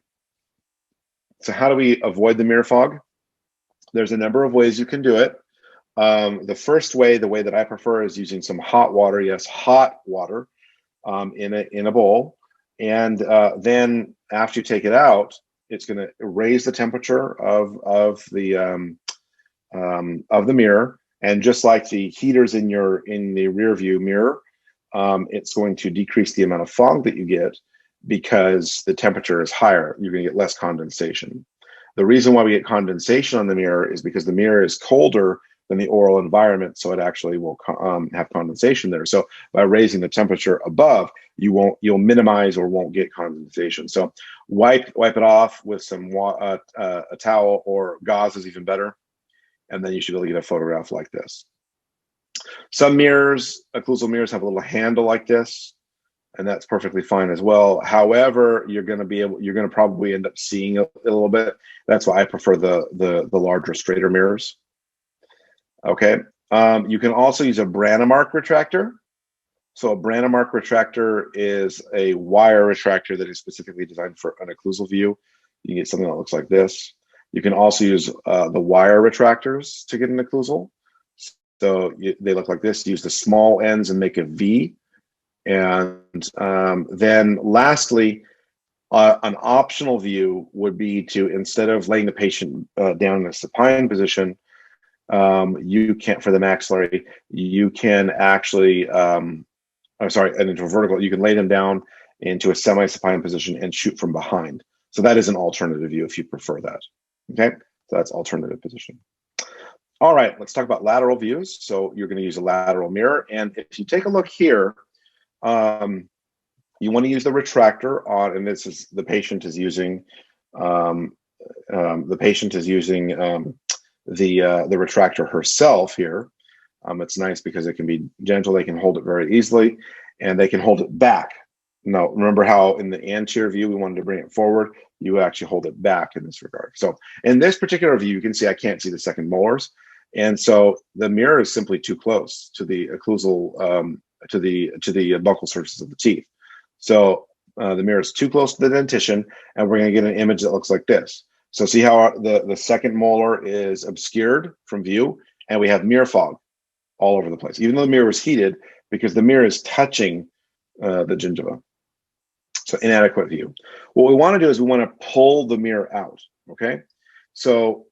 So how do we avoid the mirror fog? There's a number of ways you can do it. The first way, the way that I prefer, is using some hot water. Yes, hot water in a bowl, and then after you take it out, it's going to raise the temperature of the mirror, and just like the heaters in the rear view mirror, it's going to decrease the amount of fog that you get because the temperature is higher. You're going to get less condensation. The reason why we get condensation on the mirror is because the mirror is colder than the oral environment, so it actually will have condensation there. So by raising the temperature above, you'll minimize or won't get condensation. So wipe it off with some a towel, or gauze is even better, and then you should be able to get a photograph like this. Some mirrors, occlusal mirrors, have a little handle like this, and that's perfectly fine as well. However, you're going to probably end up seeing a little bit. That's why I prefer the larger, straighter mirrors. Okay. You can also use a Brannemark retractor. So a Brannemark retractor is a wire retractor that is specifically designed for an occlusal view. You can get something that looks like this. You can also use the wire retractors to get an occlusal. So they look like this. Use the small ends and make a V. And then lastly, an optional view would be to, instead of laying the patient down in a supine position, you can't, for the maxillary, you can actually, into a vertical, you can lay them down into a semi-supine position and shoot from behind. So that is an alternative view if you prefer that. Okay, so that's alternative position. All right, let's talk about lateral views. So you're going to use a lateral mirror, and if you take a look here, you want to use the retractor on, and this is the patient is using the retractor herself here. It's nice because it can be gentle. They can hold it very easily, and they can hold it back. Now, remember how in the anterior view we wanted to bring it forward? You actually hold it back in this regard. So in this particular view, you can see I can't see the second molars, and so the mirror is simply too close to the occlusal to the buccal surfaces of the teeth. So the mirror is too close to the dentition, and we're going to get an image that looks like this. So see how the second molar is obscured from view, and we have mirror fog all over the place, even though the mirror is heated, because the mirror is touching the gingiva. So inadequate view. What we want to do is we want to pull the mirror out, okay? So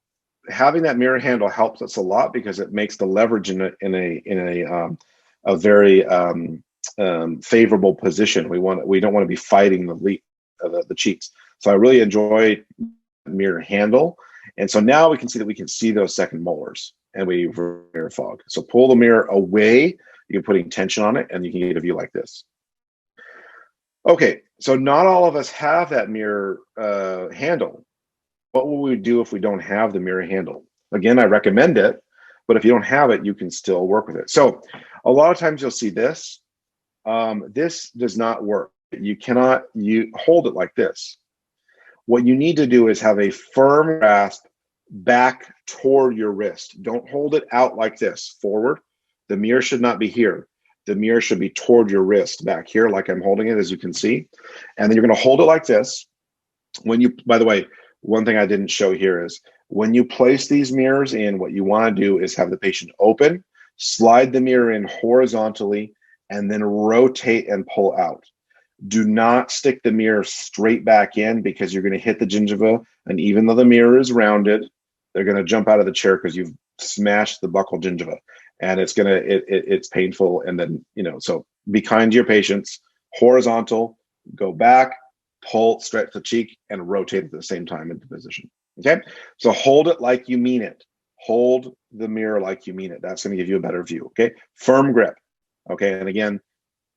having that mirror handle helps us a lot because it makes the leverage in a very favorable position. We don't want to be fighting the cheeks. So I really enjoy mirror handle, and so now we can see that we can see those second molars, and we mirror fog. So pull the mirror away, you're putting tension on it, and you can get a view like this. Okay, so not all of us have that mirror handle. What will we do if we don't have the mirror handle? Again, I recommend it, but if you don't have it, you can still work with it. So a lot of times you'll see this. This does not work. You hold it like this. What you need to do is have a firm grasp back toward your wrist. Don't hold it out like this, forward. The mirror should not be here. The mirror should be toward your wrist, back here, like I'm holding it, as you can see. And then you're going to hold it like this. By the way, one thing I didn't show here is when you place these mirrors in, what you want to do is have the patient open, slide the mirror in horizontally, and then rotate and pull out. Do not stick the mirror straight back in, because you're going to hit the gingiva, and even though the mirror is rounded, they're going to jump out of the chair because you've smashed the buccal gingiva, and it's painful. And then, so be kind to your patients. Horizontal, go back, pull, stretch the cheek, and rotate at the same time into position. Okay, so hold it like you mean it. Hold the mirror like you mean it. That's going to give you a better view. Okay, firm grip. Okay, and again,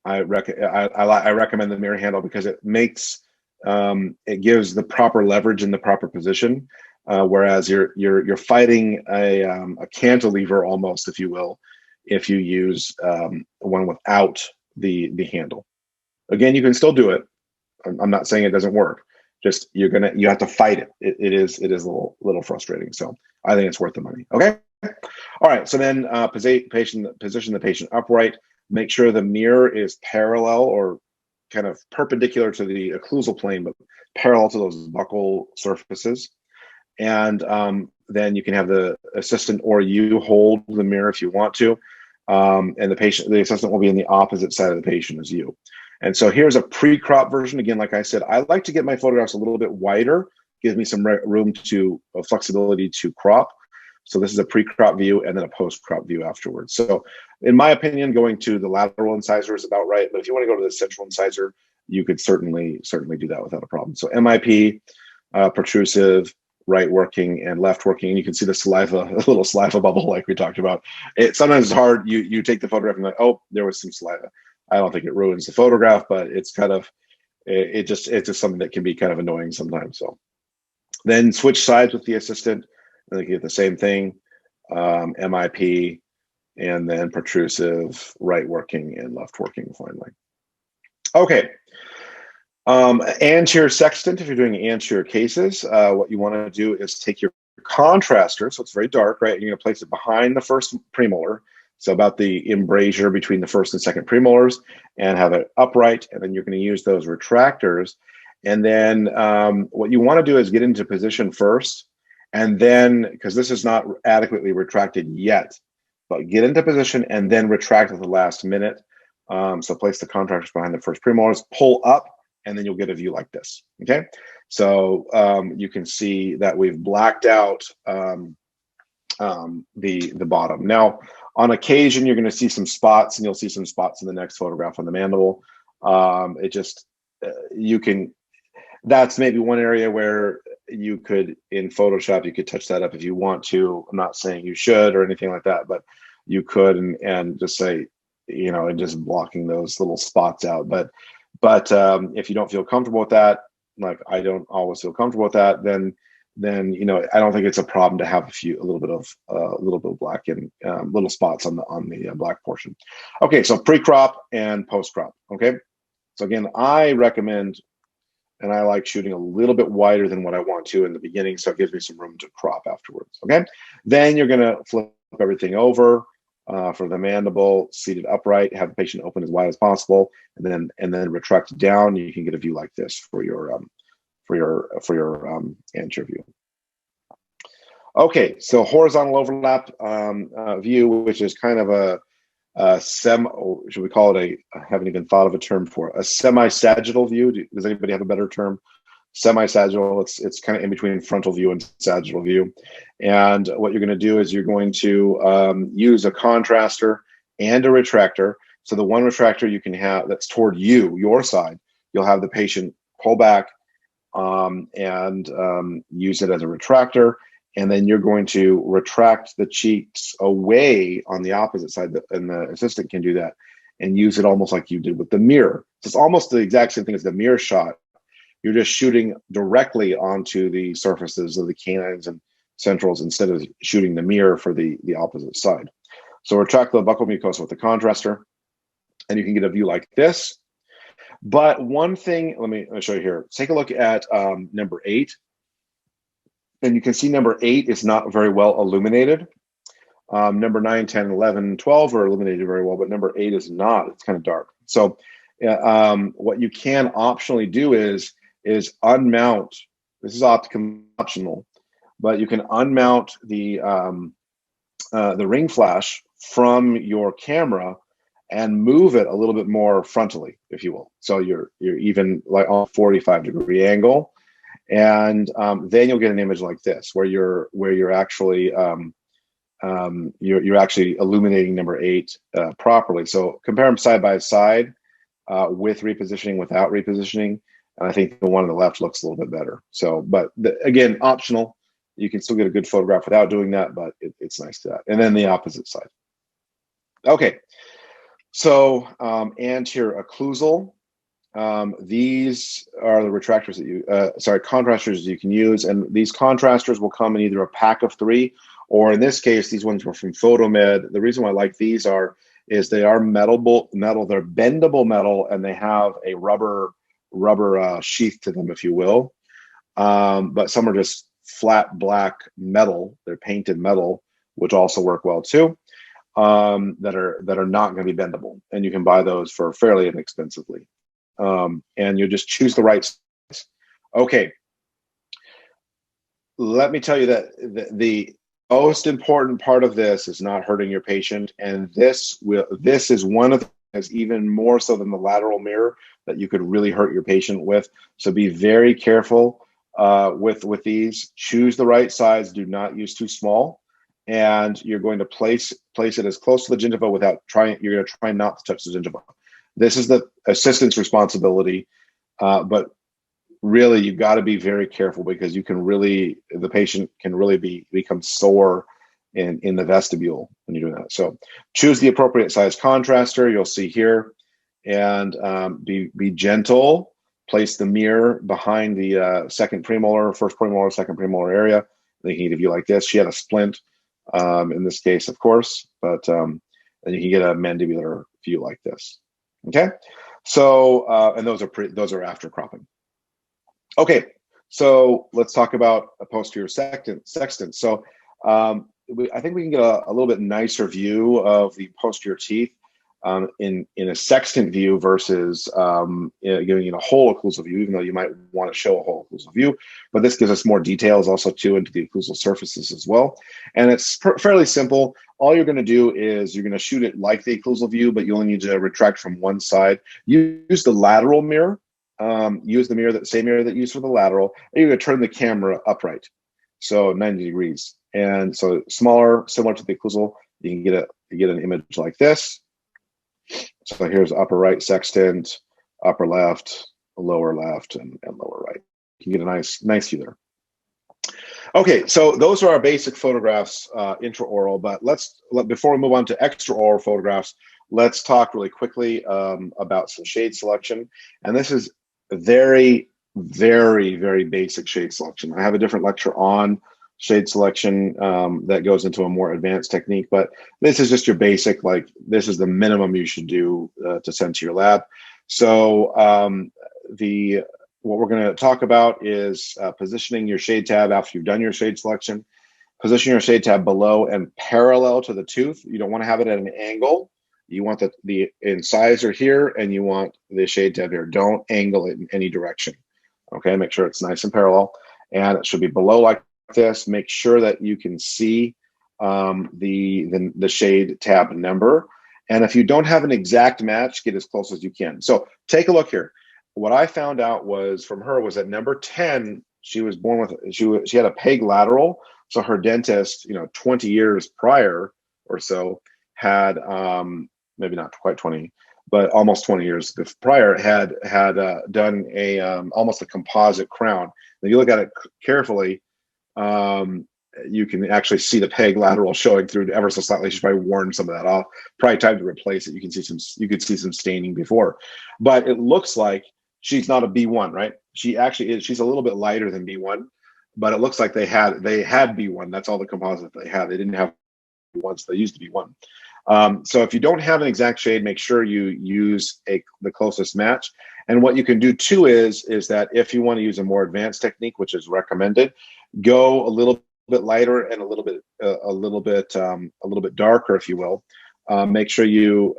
I recommend the mirror handle because it makes it gives the proper leverage in the proper position, whereas you're fighting a cantilever almost, if you will, if you use one without the handle. Again, you can still do it. I'm not saying it doesn't work. Just you have to fight it. It is a little frustrating. So I think it's worth the money. Okay. All right. So then position the patient upright. Make sure the mirror is parallel or kind of perpendicular to the occlusal plane, but parallel to those buccal surfaces. And then you can have the assistant or you hold the mirror if you want to. And the assistant will be in the opposite side of the patient as you. And so here's a pre-crop version. Again, like I said, I like to get my photographs a little bit wider, gives me some room to flexibility to crop. So this is a pre-crop view and then a post-crop view afterwards. So in my opinion, going to the lateral incisor is about right. But if you want to go to the central incisor, you could certainly do that without a problem. So MIP, protrusive, right working and left working. And you can see the saliva, a little saliva bubble like we talked about. Sometimes it's hard. You take the photograph and like, oh, there was some saliva. I don't think it ruins the photograph, but it's kind of, it's just something that can be kind of annoying sometimes. So then switch sides with the assistant. And they get the same thing, MIP, and then protrusive, right working and left working finally. Okay. Anterior sextant, if you're doing anterior cases, what you want to do is take your contraster, so it's very dark, right? You're going to place it behind the first premolar, so about the embrasure between the first and second premolars, and have it upright, and then you're going to use those retractors. And then what you want to do is get into position first, and then, because this is not adequately retracted yet, but get into position and then retract at the last minute. So place the contractors behind the first premolars, pull up, and then you'll get a view like this, okay? So you can see that we've blacked out the bottom. Now, on occasion, you're gonna see some spots, and you'll see some spots in the next photograph on the mandible. That's maybe one area where you could, in Photoshop, you could touch that up if you want to. I'm not saying you should or anything like that, but you could and just say, and just blocking those little spots out. But if you don't feel comfortable with that, like I don't always feel comfortable with that, then I don't think it's a problem to have a little bit of black and little spots on the black portion. Okay, so pre-crop and post-crop. Okay, so again, I recommend, and I like shooting a little bit wider than what I want to in the beginning, so it gives me some room to crop afterwards. Okay, then you're gonna flip everything over for the mandible, seated upright, have the patient open as wide as possible, and then retract down. You can get a view like this for your anterior view. Okay, so horizontal overlap view, which is kind of a should we call it I haven't even thought of a term for it, a semi-sagittal view. Does anybody have a better term? Semi-sagittal, it's kind of in between frontal view and sagittal view. And what you're going to do is you're going to use a contraster and a retractor. So the one retractor you can have that's toward your side, you'll have the patient pull back and use it as a retractor. And then you're going to retract the cheeks away on the opposite side, and the assistant can do that and use it almost like you did with the mirror. So it's almost the exact same thing as the mirror shot. You're just shooting directly onto the surfaces of the canines and centrals instead of shooting the mirror for the opposite side. So retract the buccal mucosa with the contraster, and you can get a view like this. But one thing, let me show you here. Take a look at number 8. And you can see number 8 is not very well illuminated. Number 9, 10, 11, 12 are illuminated very well, but number 8 is not. It's kind of dark. So what you can optionally do is unmount. This is optional, but you can unmount the ring flash from your camera and move it a little bit more frontally, if you will. So you're even like on a 45-degree angle. And then you'll get an image like this, where you're actually you're actually illuminating number 8 properly. So compare them side by side with repositioning, without repositioning, and I think the one on the left looks a little bit better. So, but again, optional. You can still get a good photograph without doing that, but it's nice to that. And then the opposite side. Okay, so anterior occlusal. These are the retractors that contrasters you can use, and these contrasters will come in either a pack of 3, or in this case, these ones were from PhotoMed. The reason why I like these is they are metal, they're bendable metal, and they have a rubber sheath to them, if you will. but some are just flat black metal. They're painted metal, which also work well too. That are not going to be bendable, and you can buy those for fairly inexpensively. And you just choose the right size. Okay, let me tell you that the most important part of this is not hurting your patient, and this is one of the things, even more so than the lateral mirror, that you could really hurt your patient with. So be very careful with these. Choose the right size. Do not use too small. And you're going to place it as close to the gingiva without trying. You're going to try not to touch the gingiva. This is the assistant's responsibility, but really you've got to be very careful, because the patient can really become sore in the vestibule when you're doing that. So choose the appropriate size contraster. You'll see here, and be gentle. Place the mirror behind the second premolar, first premolar, second premolar area. They can give you like this. She had a splint. In this case, of course, but and you can get a mandibular view like this. Okay, so and those are after cropping. Okay, so let's talk about a posterior sextant. So I think we can get a little bit nicer view of the posterior teeth in a sextant view versus giving a whole occlusal view, even though you might want to show a whole occlusal view. But this gives us more details also too into the occlusal surfaces as well. And it's fairly simple. All you're going to do is you're going to shoot it like the occlusal view, but you only need to retract from one side. Use the lateral mirror. Use the same mirror that you use for the lateral. And you're going to turn the camera upright, so 90 degrees. And so smaller, similar to the occlusal, you can get an image like this. So here's upper right sextant, upper left, lower left, and lower right. You can get a nice view there. Okay, so those are our basic photographs, intraoral. But before we move on to extraoral photographs, let's talk really quickly about some shade selection. And this is very, very, very basic shade selection. I have a different lecture on shade selection that goes into a more advanced technique, but this is just your basic, this is the minimum you should do to send to your lab. So what we're going to talk about is positioning your shade tab after you've done your shade selection. Position your shade tab below and parallel to the tooth. You don't want to have it at an angle. You want the incisor here, and you want the shade tab here. Don't angle it in any direction. Okay, make sure it's nice and parallel, and it should be below like this. Make sure that you can see the shade tab number, and if you don't have an exact match, get as close as you can. So take a look here. What I found out from her was that number 10, she was born with, she had a peg lateral. So her dentist, 20 years prior or so had, maybe not quite 20, but almost 20 years prior had done a almost a composite crown. If you look at it carefully, you can actually see the peg lateral showing through ever so slightly. She's probably worn some of that off. Probably time to replace it. You could see some staining before, but it looks like she's not a B1, right? She actually is. She's a little bit lighter than B1, but it looks like they had B1. That's all the composite they had. They didn't have B1, so they used to B1. So if you don't have an exact shade, make sure you use the closest match. And what you can do too is that if you want to use a more advanced technique, which is recommended, go a little bit lighter and a little bit darker, if you will. Make sure you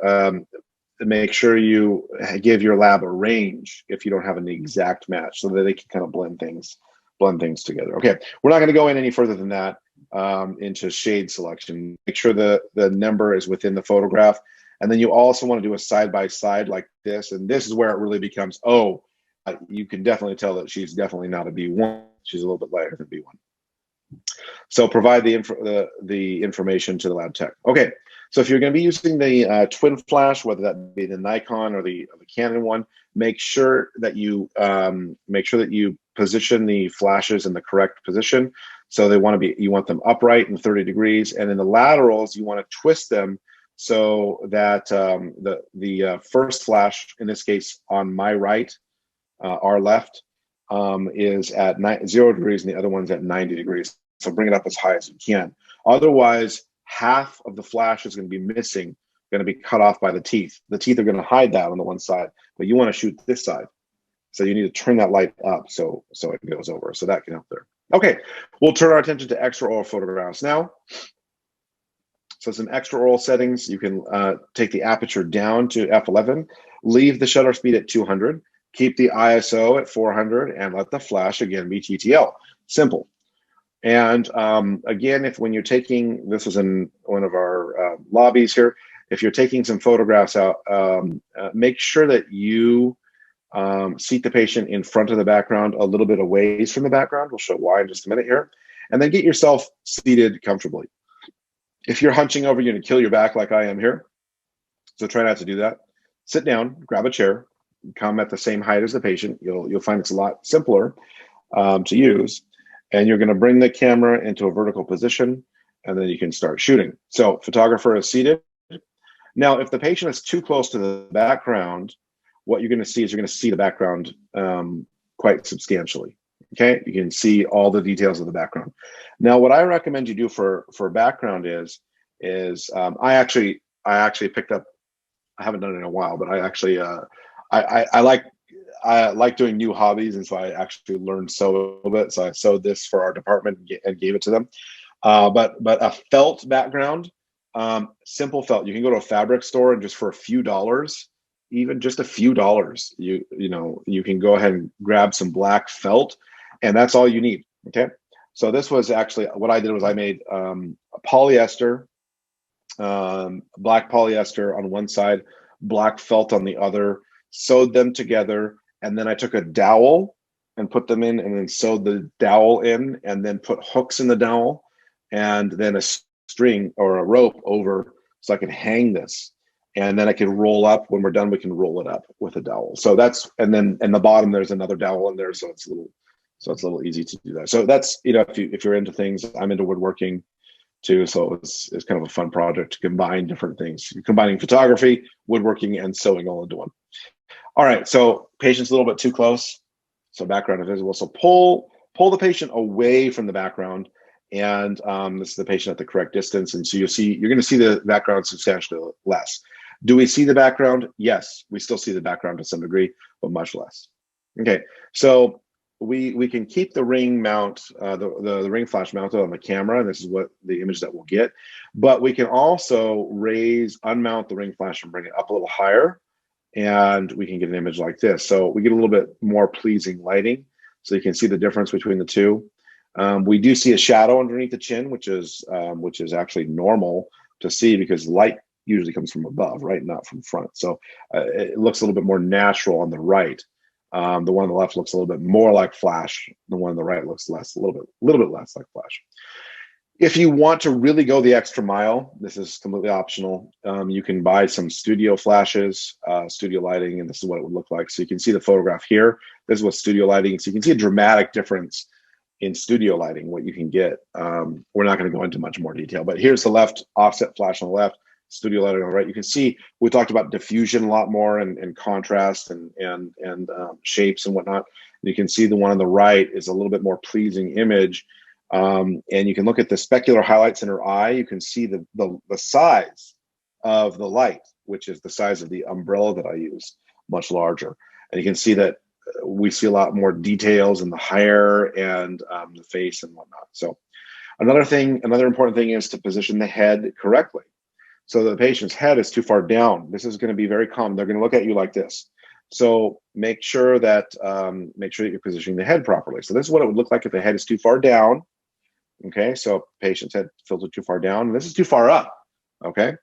give your lab a range if you don't have an exact match, so that they can kind of blend things together. Okay, we're not going to go in any further than that into shade selection. Make sure the number is within the photograph, and then you also want to do a side by side like this. And this is where it really becomes, you can definitely tell that she's definitely not a B1. She's a little bit lighter than B1. So provide the information to the lab tech. Okay, so if you're going to be using the twin flash, whether that be the Nikon or the Canon one, make sure that you position the flashes in the correct position. So you want them upright and 30 degrees, and in the laterals you want to twist them so that the first flash, in this case on my right, our left, is at 0 degrees, and the other one's at 90 degrees. So bring it up as high as you can. Otherwise, half of the flash is going to be missing, going to be cut off by the teeth. The teeth are going to hide that on the one side, but you want to shoot this side. So you need to turn that light up so it goes over. So that can help there. Okay, we'll turn our attention to extraoral photographs now. So some extraoral settings. You can take the aperture down to f11, leave the shutter speed at 200, keep the ISO at 400, and let the flash again be TTL. Simple. And again, when you're taking, this is in one of our lobbies here, if you're taking some photographs out, make sure that you seat the patient in front of the background, a little bit away from the background. We'll show why in just a minute here. And then get yourself seated comfortably. If you're hunching over, you're going to kill your back like I am here. So try not to do that. Sit down, grab a chair, come at the same height as the patient. You'll find it's a lot simpler to use. And you're going to bring the camera into a vertical position, and then you can start shooting. So photographer is seated. Now, if the patient is too close to the background, what you're going to see is you're going to see the background quite substantially. Okay, you can see all the details of the background. Now, what I recommend you do for background is I actually picked up. I haven't done it in a while, but I actually I like doing new hobbies, and so I actually learned sew a little bit. So I sewed this for our department and gave it to them. But a felt background, simple felt. You can go to a fabric store and just for a few dollars, even just a few dollars, you can go ahead and grab some black felt, and that's all you need. Okay. So this was actually what I did was I made a polyester, black polyester on one side, black felt on the other, sewed them together. And then I took a dowel and put them in, and then sewed the dowel in, and then put hooks in the dowel, and then a string or a rope over so I could hang this. And then I can roll up. When we're done, we can roll it up with a dowel. So that's, and then in the bottom there's another dowel in there, so it's a little easy to do that. So that's, if you're into things, I'm into woodworking too. So it's kind of a fun project to combine different things. You're combining photography, woodworking, and sewing all into one. All right, so patient's a little bit too close, so background invisible. So pull the patient away from the background, and this is the patient at the correct distance, and so you're going to see the background substantially less. Do we see the background? Yes, we still see the background to some degree, but much less. Okay, so we can keep the ring mount, the ring flash mounted on the camera, and this is what the image that we'll get, but we can also unmount the ring flash and bring it up a little higher, and we can get an image like this. So we get a little bit more pleasing lighting, so you can see the difference between the two. We do see a shadow underneath the chin, which is actually normal to see because light usually comes from above, right, not from front. So it looks a little bit more natural on the right. The one on the left looks a little bit more like flash. The one on the right looks a little bit less like flash. If you want to really go the extra mile, this is completely optional. You can buy some studio flashes, studio lighting, and this is what it would look like. So you can see the photograph here. This is what studio lighting. So you can see a dramatic difference in studio lighting, what you can get. We're not going to go into much more detail, but here's the left offset flash on the left, studio lighting on the right. You can see we talked about diffusion a lot more and contrast and shapes and whatnot. You can see the one on the right is a little bit more pleasing image. And you can look at the specular highlights in her eye. You can see the size of the light, which is the size of the umbrella that I use, much larger. And you can see that we see a lot more details in the hair and the face and whatnot. So another important thing is to position the head correctly. So the patient's head is too far down. This is going to be very common. They're going to look at you like this. So make sure that you're positioning the head properly. So this is what it would look like if the head is too far down. Okay, so patient's head tilted too far down. This is too far up. Okay,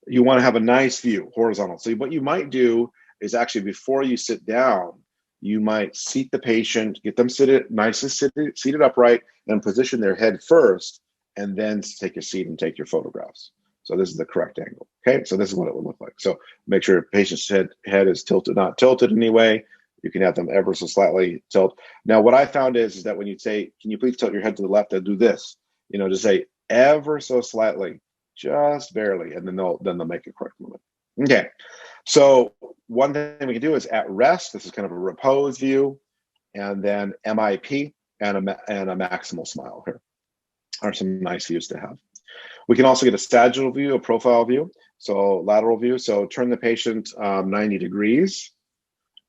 you want to have a nice view, horizontal. So what you might do is actually before you sit down, you might seat the patient, get them seated upright, and position their head first, and then take a seat and take your photographs. So this is the correct angle. Okay, so this is what it would look like. So make sure your patient's head is tilted, not tilted in any way. You can have them ever so slightly tilt. Now, what I found is that when you say, "Can you please tilt your head to the left?" They'll do this. Just say ever so slightly, just barely, and then they'll make a correct movement. Okay. So one thing we can do is at rest. This is kind of a repose view, and then MIP and a maximal smile here are some nice views to have. We can also get a sagittal view, a profile view, so lateral view. So turn the patient 90 degrees,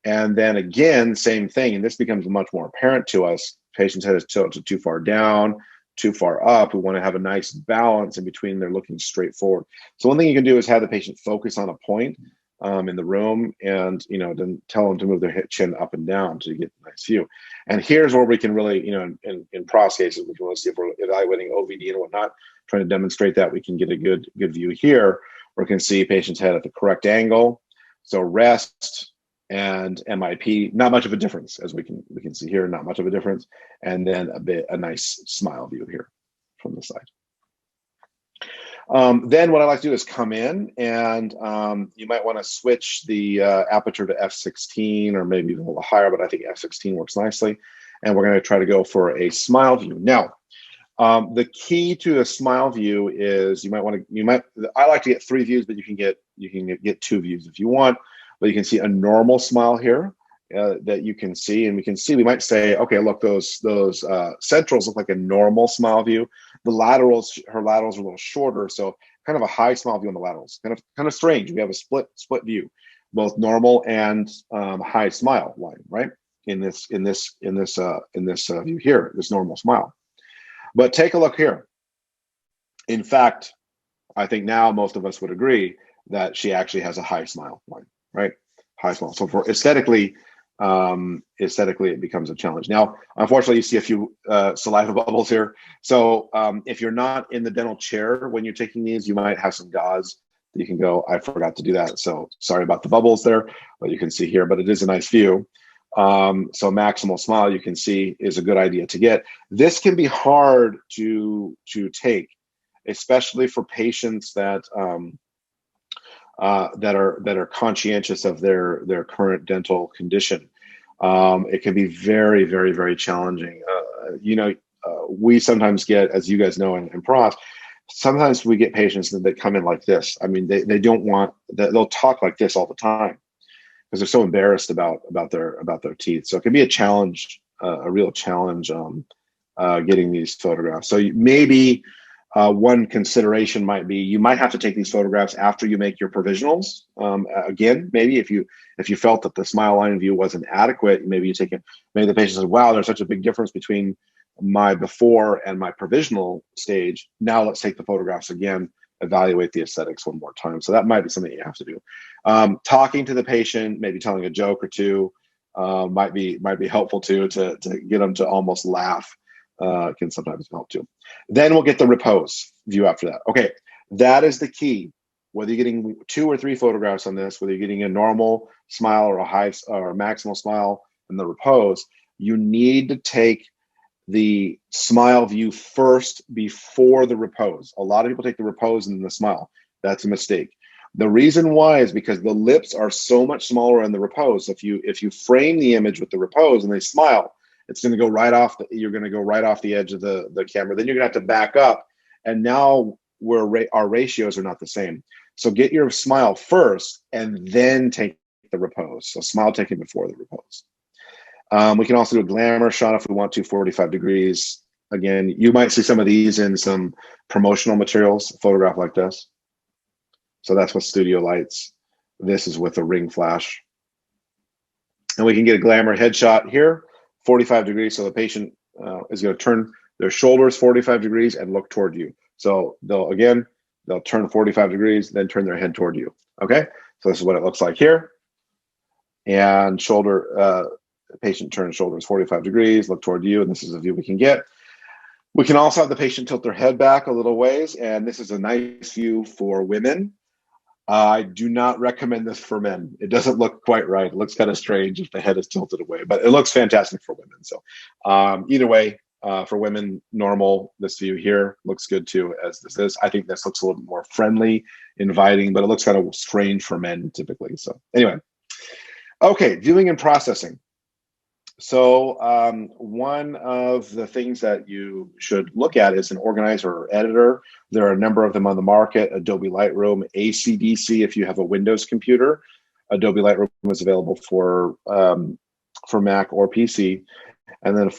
And then again, same thing, and this becomes much more apparent to us. Patient's head is tilted too far down, too far up. We want to have a nice balance in between. They're looking straight forward. So one thing you can do is have the patient focus on a point in the room, and then tell them to move their chin up and down to get a nice view. And here's where we can really, in pros cases, we can really see if we're evaluating OVD and whatnot, trying to demonstrate that we can get a good view here, where we can see patient's head at the correct angle. So rest and MIP, not much of a difference, as we can see here, not much of a difference. And then a nice smile view here from the side. Then what I like to do is come in, and you might want to switch the aperture to f16, or maybe even a little higher, but I think f16 works nicely. And we're going to try to go for a smile view. Now, the key to a smile view is I like to get 3 views, but you can get 2 views if you want. But you can see a normal smile here that you can see, and we might say, okay, look, those centrals look like a normal smile view. The laterals, her laterals are a little shorter, so kind of a high smile view on the laterals. Kind of strange. We have a split view, both normal and high smile line, right? In this view here, this normal smile. But take a look here. In fact, I think now most of us would agree that she actually has a high smile line, right? High smile. So for aesthetically, it becomes a challenge. Now, unfortunately, you see a few saliva bubbles here. So if you're not in the dental chair when you're taking these, you might have some gauze that you can go, I forgot to do that. So sorry about the bubbles there, but you can see here, but it is a nice view. So maximal smile, you can see, is a good idea to get. This can be hard to take, especially for patients that are conscientious of their current dental condition. It can be very, very, very challenging. We sometimes get, as you guys know in pros, sometimes we get patients that come in like this. I mean, they don't want that. They'll talk like this all the time because they're so embarrassed about their teeth. So it can be a challenge, a real challenge, getting these photographs. So maybe one consideration might be you might have to take these photographs after you make your provisionals. Again, maybe if you felt that the smile line view wasn't adequate, maybe the patient says, wow, there's such a big difference between my before and my provisional stage. Now let's take the photographs again, evaluate the aesthetics one more time. So that might be something you have to do. Talking to the patient, maybe telling a joke or two, might be helpful too, to get them to almost laugh. Can sometimes help too. Then we'll get the repose view after that. Okay, that is the key. Whether you're getting 2 or 3 photographs on this, whether you're getting a normal smile or a high or a maximal smile and the repose, you need to take the smile view first before the repose. A lot of people take the repose and then the smile. That's a mistake. The reason why is because the lips are so much smaller in the repose. If you frame the image with the repose and they smile, it's going to go right off. You're going to go right off the edge of the camera. Then you're going to have to back up, and now our ratios are not the same. So get your smile first, and then take the repose. So smile taken before the repose. We can also do a glamour shot if we want to, 45 degrees. Again, you might see some of these in some promotional materials, a photograph like this. So that's with studio lights. This is with a ring flash. And we can get a glamour headshot here, 45 degrees. So the patient is going to turn their shoulders 45 degrees and look toward you. So they'll turn 45 degrees, then turn their head toward you. Okay, so this is what it looks like here. And the patient turns shoulders 45 degrees, look toward you, and this is a view we can get. We can also have the patient tilt their head back a little ways, and this is a nice view for women. I do not recommend this for men. It doesn't look quite right. It looks kind of strange if the head is tilted away, but it looks fantastic for women. So either way, for women, normal, this view here looks good too, as this is. I think this looks a little bit more friendly, inviting, but it looks kind of strange for men typically. So anyway, okay, viewing and processing. So one of the things that you should look at is an organizer or editor. There are a number of them on the market: Adobe Lightroom, AC/DC if you have a Windows computer. Adobe Lightroom is available for Mac or PC, and then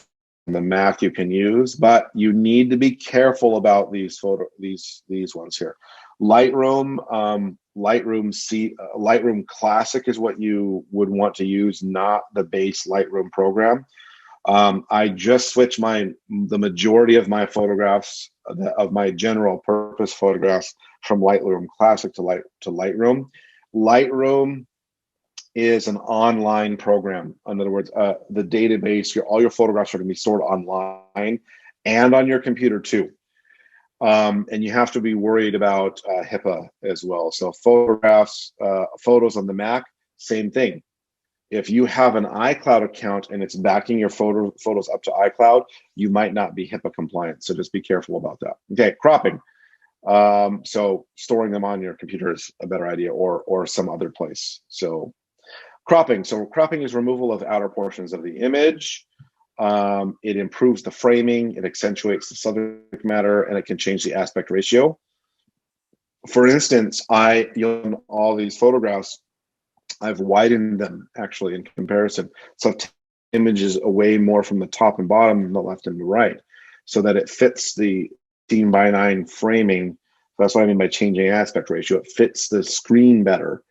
the Mac you can use. But you need to be careful about these ones here. Lightroom Classic is what you would want to use, not the base Lightroom program. I just switched the majority of my photographs, of my general purpose photographs, from Lightroom Classic to Lightroom. Lightroom is an online program. In other words, the database, all your photographs are going to be stored online and on your computer too. And you have to be worried about HIPAA as well. So photos on the Mac, same thing. If you have an iCloud account and it's backing your photos up to iCloud, you might not be HIPAA compliant. So just be careful about that. Okay, cropping. So storing them on your computer is a better idea, or some other place. So cropping. So cropping is removal of outer portions of the image. It improves the framing, it accentuates the subject matter, and it can change the aspect ratio. For instance, you'll all these photographs, I've widened them actually in comparison. So images away more from the top and bottom than the left and the right, so that it fits the 16:9 framing. That's what I mean by changing aspect ratio. It fits the screen better,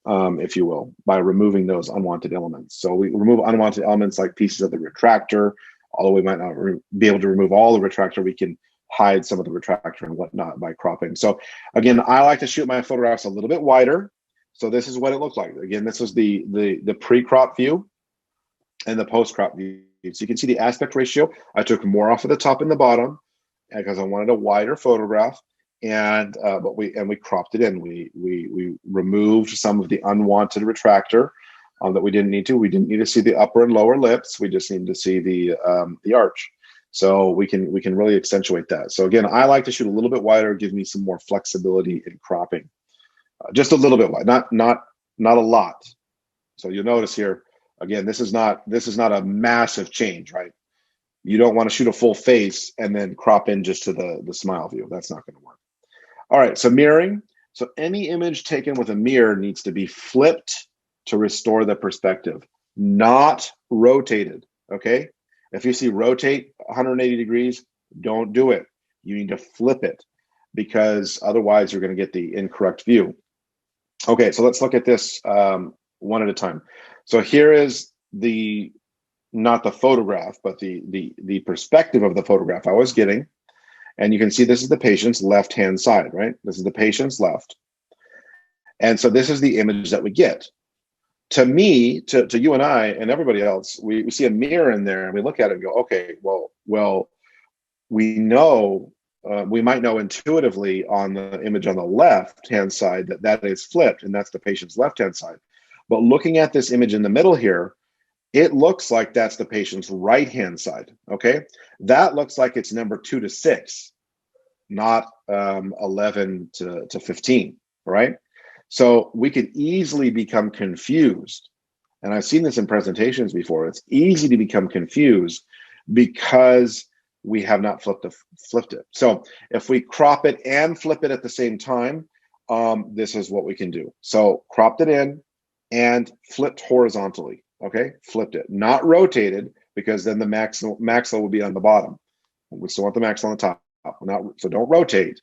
if you will, by removing those unwanted elements. So we remove unwanted elements like pieces of the retractor, although we might not be able to remove all the retractor, we can hide some of the retractor and whatnot by cropping. So again, I like to shoot my photographs a little bit wider. So this is what it looked like. Again, this was the pre-crop view and the post-crop view. So you can see the aspect ratio. I took more off of the top and the bottom because I wanted a wider photograph. And but we cropped it in. We removed some of the unwanted retractor that we didn't need to. We didn't need to see the upper and lower lips. We just needed to see the arch. So we can really accentuate that. So again, I like to shoot a little bit wider, give me some more flexibility in cropping. Just a little bit wide, not a lot. So you'll notice here again, this is not a massive change, right? You don't want to shoot a full face and then crop in just to the smile view. That's not going to work. All right, so mirroring. So any image taken with a mirror needs to be flipped to restore the perspective, not rotated, okay? If you see rotate 180 degrees, don't do it. You need to flip it because otherwise you're going to get the incorrect view. Okay, so let's look at this one at a time. So here is not the photograph, but the perspective of the photograph I was getting. And you can see this is the patient's left-hand side, right? This is the patient's left. And so this is the image that we get. To me, to you and I and everybody else, we see a mirror in there and we look at it and go, okay, well, we know, we might know intuitively on the image on the left-hand side that is flipped and that's the patient's left-hand side. But looking at this image in the middle here, it looks like that's the patient's right-hand side, okay? That looks like it's number 2 to 6, not 11 to 15, right? So we could easily become confused. And I've seen this in presentations before. It's easy to become confused because we have not flipped it. So if we crop it and flip it at the same time, this is what we can do. So cropped it in and flipped horizontally. Okay, flipped it, not rotated, because then the maxilla will be on the bottom. We still want the maxilla on the top. So don't rotate,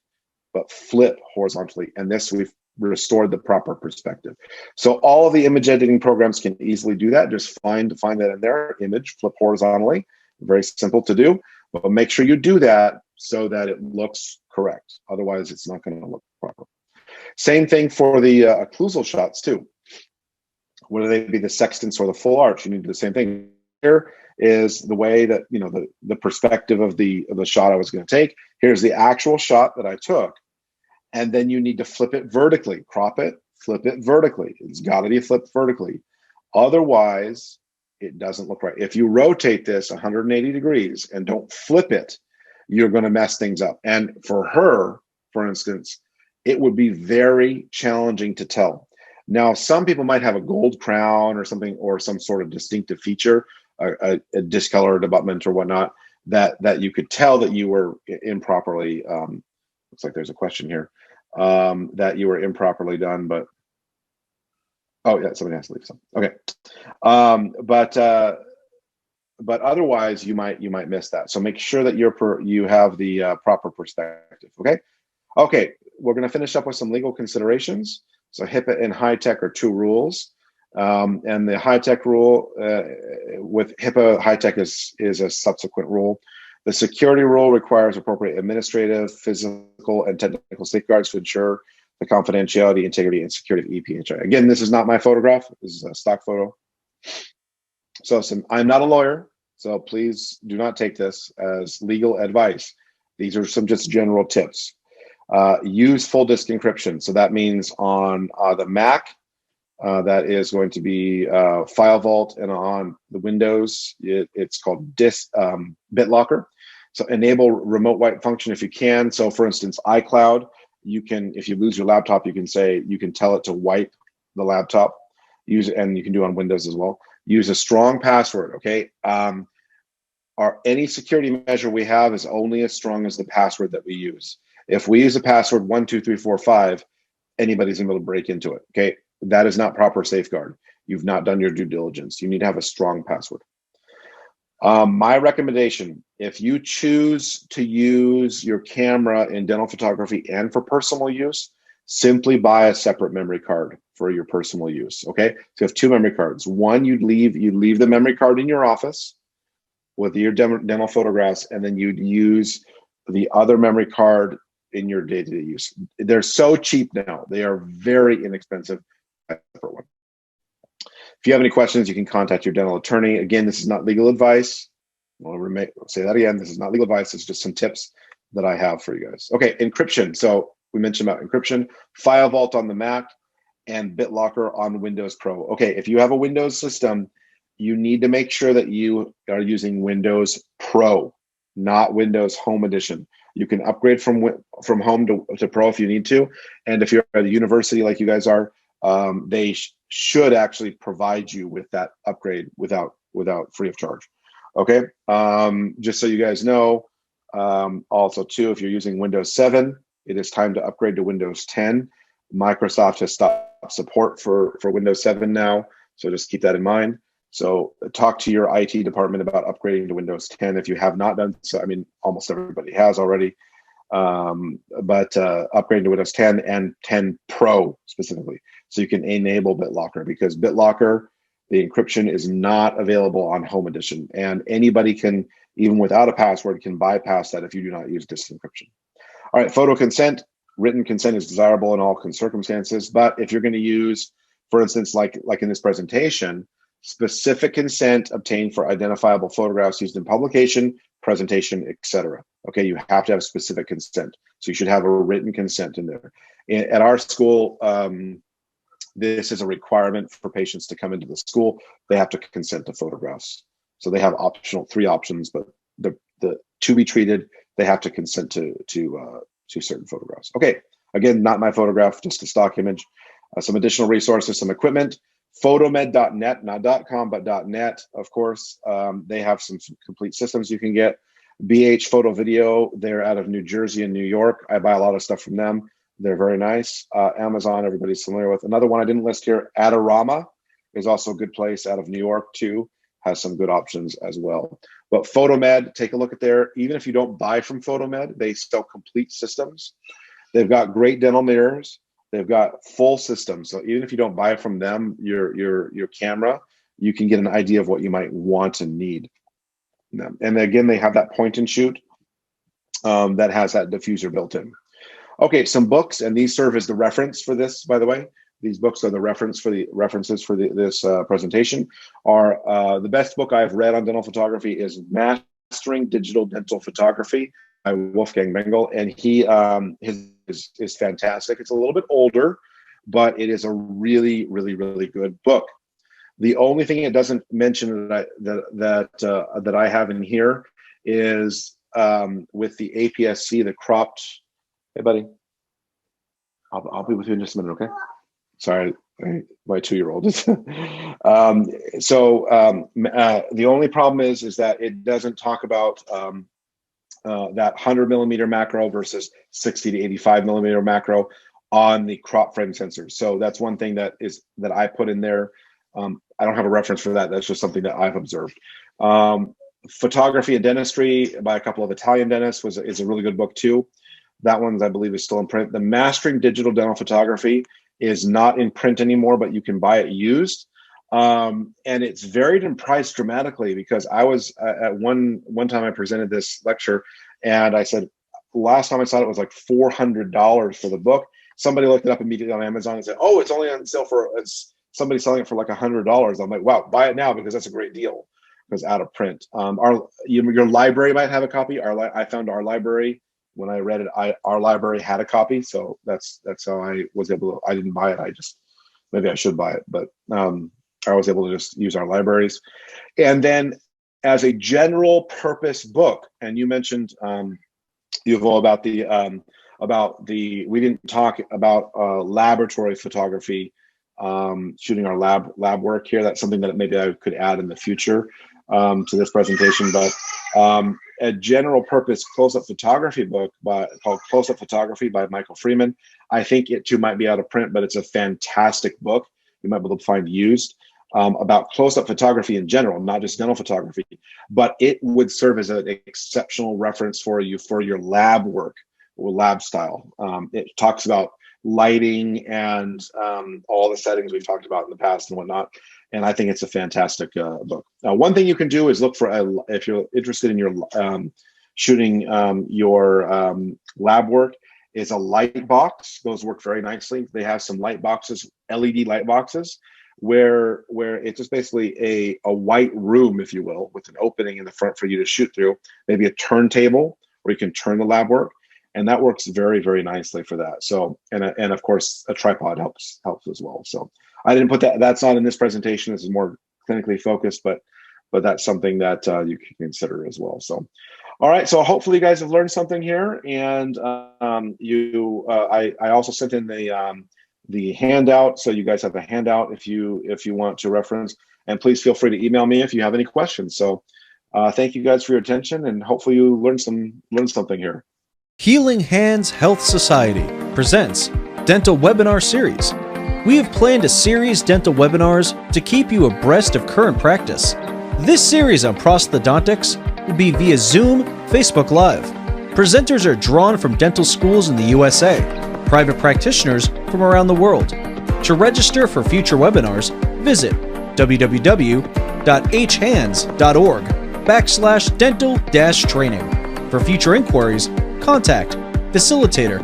but flip horizontally. And this, we've restored the proper perspective. So all of the image editing programs can easily do that. Just find that in there, image, flip horizontally. Very simple to do, but make sure you do that so that it looks correct. Otherwise, it's not going to look proper. Same thing for the occlusal shots too. Whether they be the sextants or the full arch, you need to do the same thing. Here is the way that, you know, the perspective of the shot I was going to take. Here's the actual shot that I took. And then you need to flip it vertically, crop it, flip it vertically. It's got to be flipped vertically. Otherwise, it doesn't look right. If you rotate this 180 degrees and don't flip it, you're going to mess things up. And for her, for instance, it would be very challenging to tell. Now, some people might have a gold crown or something, or some sort of distinctive feature, a discolored abutment or whatnot, that you could tell that you were improperly, looks like there's a question here, that you were improperly done, but, oh yeah, somebody has to leave some. Okay. But otherwise you might miss that. So make sure that you have the proper perspective, okay? Okay, we're going to finish up with some legal considerations. So HIPAA and high tech are two rules. And the high tech rule with HIPAA, high tech is a subsequent rule. The security rule requires appropriate administrative, physical, and technical safeguards to ensure the confidentiality, integrity, and security of EPHI. Again, this is not my photograph. This is a stock photo. So I'm not a lawyer, so please do not take this as legal advice. These are some just general tips. Use full disk encryption. So that means on the Mac, that is going to be File Vault, and on the Windows, it's called BitLocker. So enable remote wipe function if you can. So for instance, iCloud, you can, if you lose your laptop, you can tell it to wipe the laptop. Use it, and you can do it on Windows as well. Use a strong password. Okay. Any security measure we have is only as strong as the password that we use. If we use a password 12345, anybody's able to break into it. Okay. That is not proper safeguard. You've not done your due diligence. You need to have a strong password. My recommendation, if you choose to use your camera in dental photography and for personal use, simply buy a separate memory card for your personal use. Okay, so you have two memory cards. One, you'd leave the memory card in your office with your dental photographs, and then you'd use the other memory card in your day-to-day use. They're so cheap now; they are very inexpensive. Separate one. If you have any questions, you can contact your dental attorney. Again, this is not legal advice. I'll say that again. This is not legal advice. It's just some tips that I have for you guys. Okay, encryption. So we mentioned about encryption, File Vault on the Mac, and BitLocker on Windows Pro. Okay, if you have a Windows system, you need to make sure that you are using Windows Pro, not Windows Home Edition. You can upgrade from Home to Pro if you need to. And if you're at a university like you guys are, they should actually provide you with that upgrade without free of charge. Okay, just so you guys know. Also too, if you're using Windows 7, it is time to upgrade to Windows 10. Microsoft has stopped support for Windows 7 now, so just keep that in mind. So talk to your IT department about upgrading to Windows 10 if you have not done so. I mean, almost everybody has already, but upgrading to Windows 10 and 10 Pro specifically, so you can enable BitLocker, because BitLocker, the encryption is not available on Home Edition, and anybody can, even without a password, can bypass that if you do not use disk encryption. All right, photo consent. Written consent is desirable in all circumstances, but if you're going to use, for instance, like in this presentation, specific consent obtained for identifiable photographs used in publication, presentation, etc. Okay, you have to have specific consent, so you should have a written consent in there. At our school, this is a requirement for patients to come into the school. They have to consent to photographs. So they have three options, but the to be treated, they have to consent to certain photographs. Okay, again, not my photograph, just a stock image. Some additional resources, some equipment. PhotoMed.net, not .com, but .net, of course. They have some complete systems you can get. BH Photo Video, they're out of New Jersey and New York. I buy a lot of stuff from them. They're very nice. Amazon, everybody's familiar with. Another one I didn't list here, Adorama, is also a good place out of New York too. Has some good options as well. But PhotoMed, take a look at there. Even if you don't buy from PhotoMed, they sell complete systems. They've got great dental mirrors. They've got full systems. So even if you don't buy from them your camera, you can get an idea of what you might want and need. And again, they have that point and shoot that has that diffuser built in. Okay, some books, and these serve as the reference for this, by the way. These books are the references for this presentation. The best book I've read on dental photography is Mastering Digital Dental Photography by Wolfgang Mengel, and he is fantastic. It's a little bit older, but it is a really, really, really good book. The only thing it doesn't mention that I have in here is with the APS-C, the cropped. Hey, buddy, I'll be with you in just a minute, okay? Sorry, my 2-year-old. The only problem is that it doesn't talk about that 100 millimeter macro versus 60 to 85 millimeter macro on the crop frame sensors. So that's one thing that I put in there. I don't have a reference for that. That's just something that I've observed. Photography and Dentistry by a couple of Italian dentists is a really good book too. That one, I believe, is still in print. The Mastering Digital Dental Photography is not in print anymore, but you can buy it used. And it's varied in price dramatically, because I was at one time I presented this lecture, and I said, last time I saw it was like $400 for the book. Somebody looked it up immediately on Amazon and said, oh, it's only on sale for, it's somebody selling it for like $100. I'm like, wow, buy it now, because that's a great deal, because out of print. Your library might have a copy. I found our library. When I read it, our library had a copy, so that's how I was able to. I didn't buy it. Maybe I should buy it, but I was able to just use our libraries. And then, as a general purpose book, and you mentioned Uvoh about the we didn't talk about laboratory photography, shooting our lab work here. That's something that maybe I could add in the future to this presentation, but. A general purpose close-up photography book called Close-Up Photography by Michael Freeman. I think it too might be out of print, but it's a fantastic book. You might be able to find used about close-up photography in general, not just dental photography, but it would serve as an exceptional reference for you for your lab work or lab style. It talks about lighting and all the settings we've talked about in the past and whatnot. And I think it's a fantastic book. Now, one thing you can do is look for, if you're interested in your shooting your lab work, is a light box. Those work very nicely. They have some light boxes, LED light boxes, where it's just basically a white room, if you will, with an opening in the front for you to shoot through, maybe a turntable where you can turn the lab work. And that works very, very nicely for that. So, and of course, a tripod helps as well. So I didn't put that, that's not in this presentation. This is more clinically focused, but that's something that you can consider as well. So, all right. So hopefully you guys have learned something here. And I also sent in the handout. So you guys have a handout if you want to reference, and please feel free to email me if you have any questions. So thank you guys for your attention, and hopefully you learned something here. Healing Hands Health Society presents Dental Webinar Series. We have planned a series dental webinars to keep you abreast of current practice. This series on prosthodontics will be via Zoom, Facebook Live. Presenters are drawn from dental schools in the USA, private practitioners from around the world. To register for future webinars, visit www.hhands.org/dental-training. For future inquiries, contact Facilitator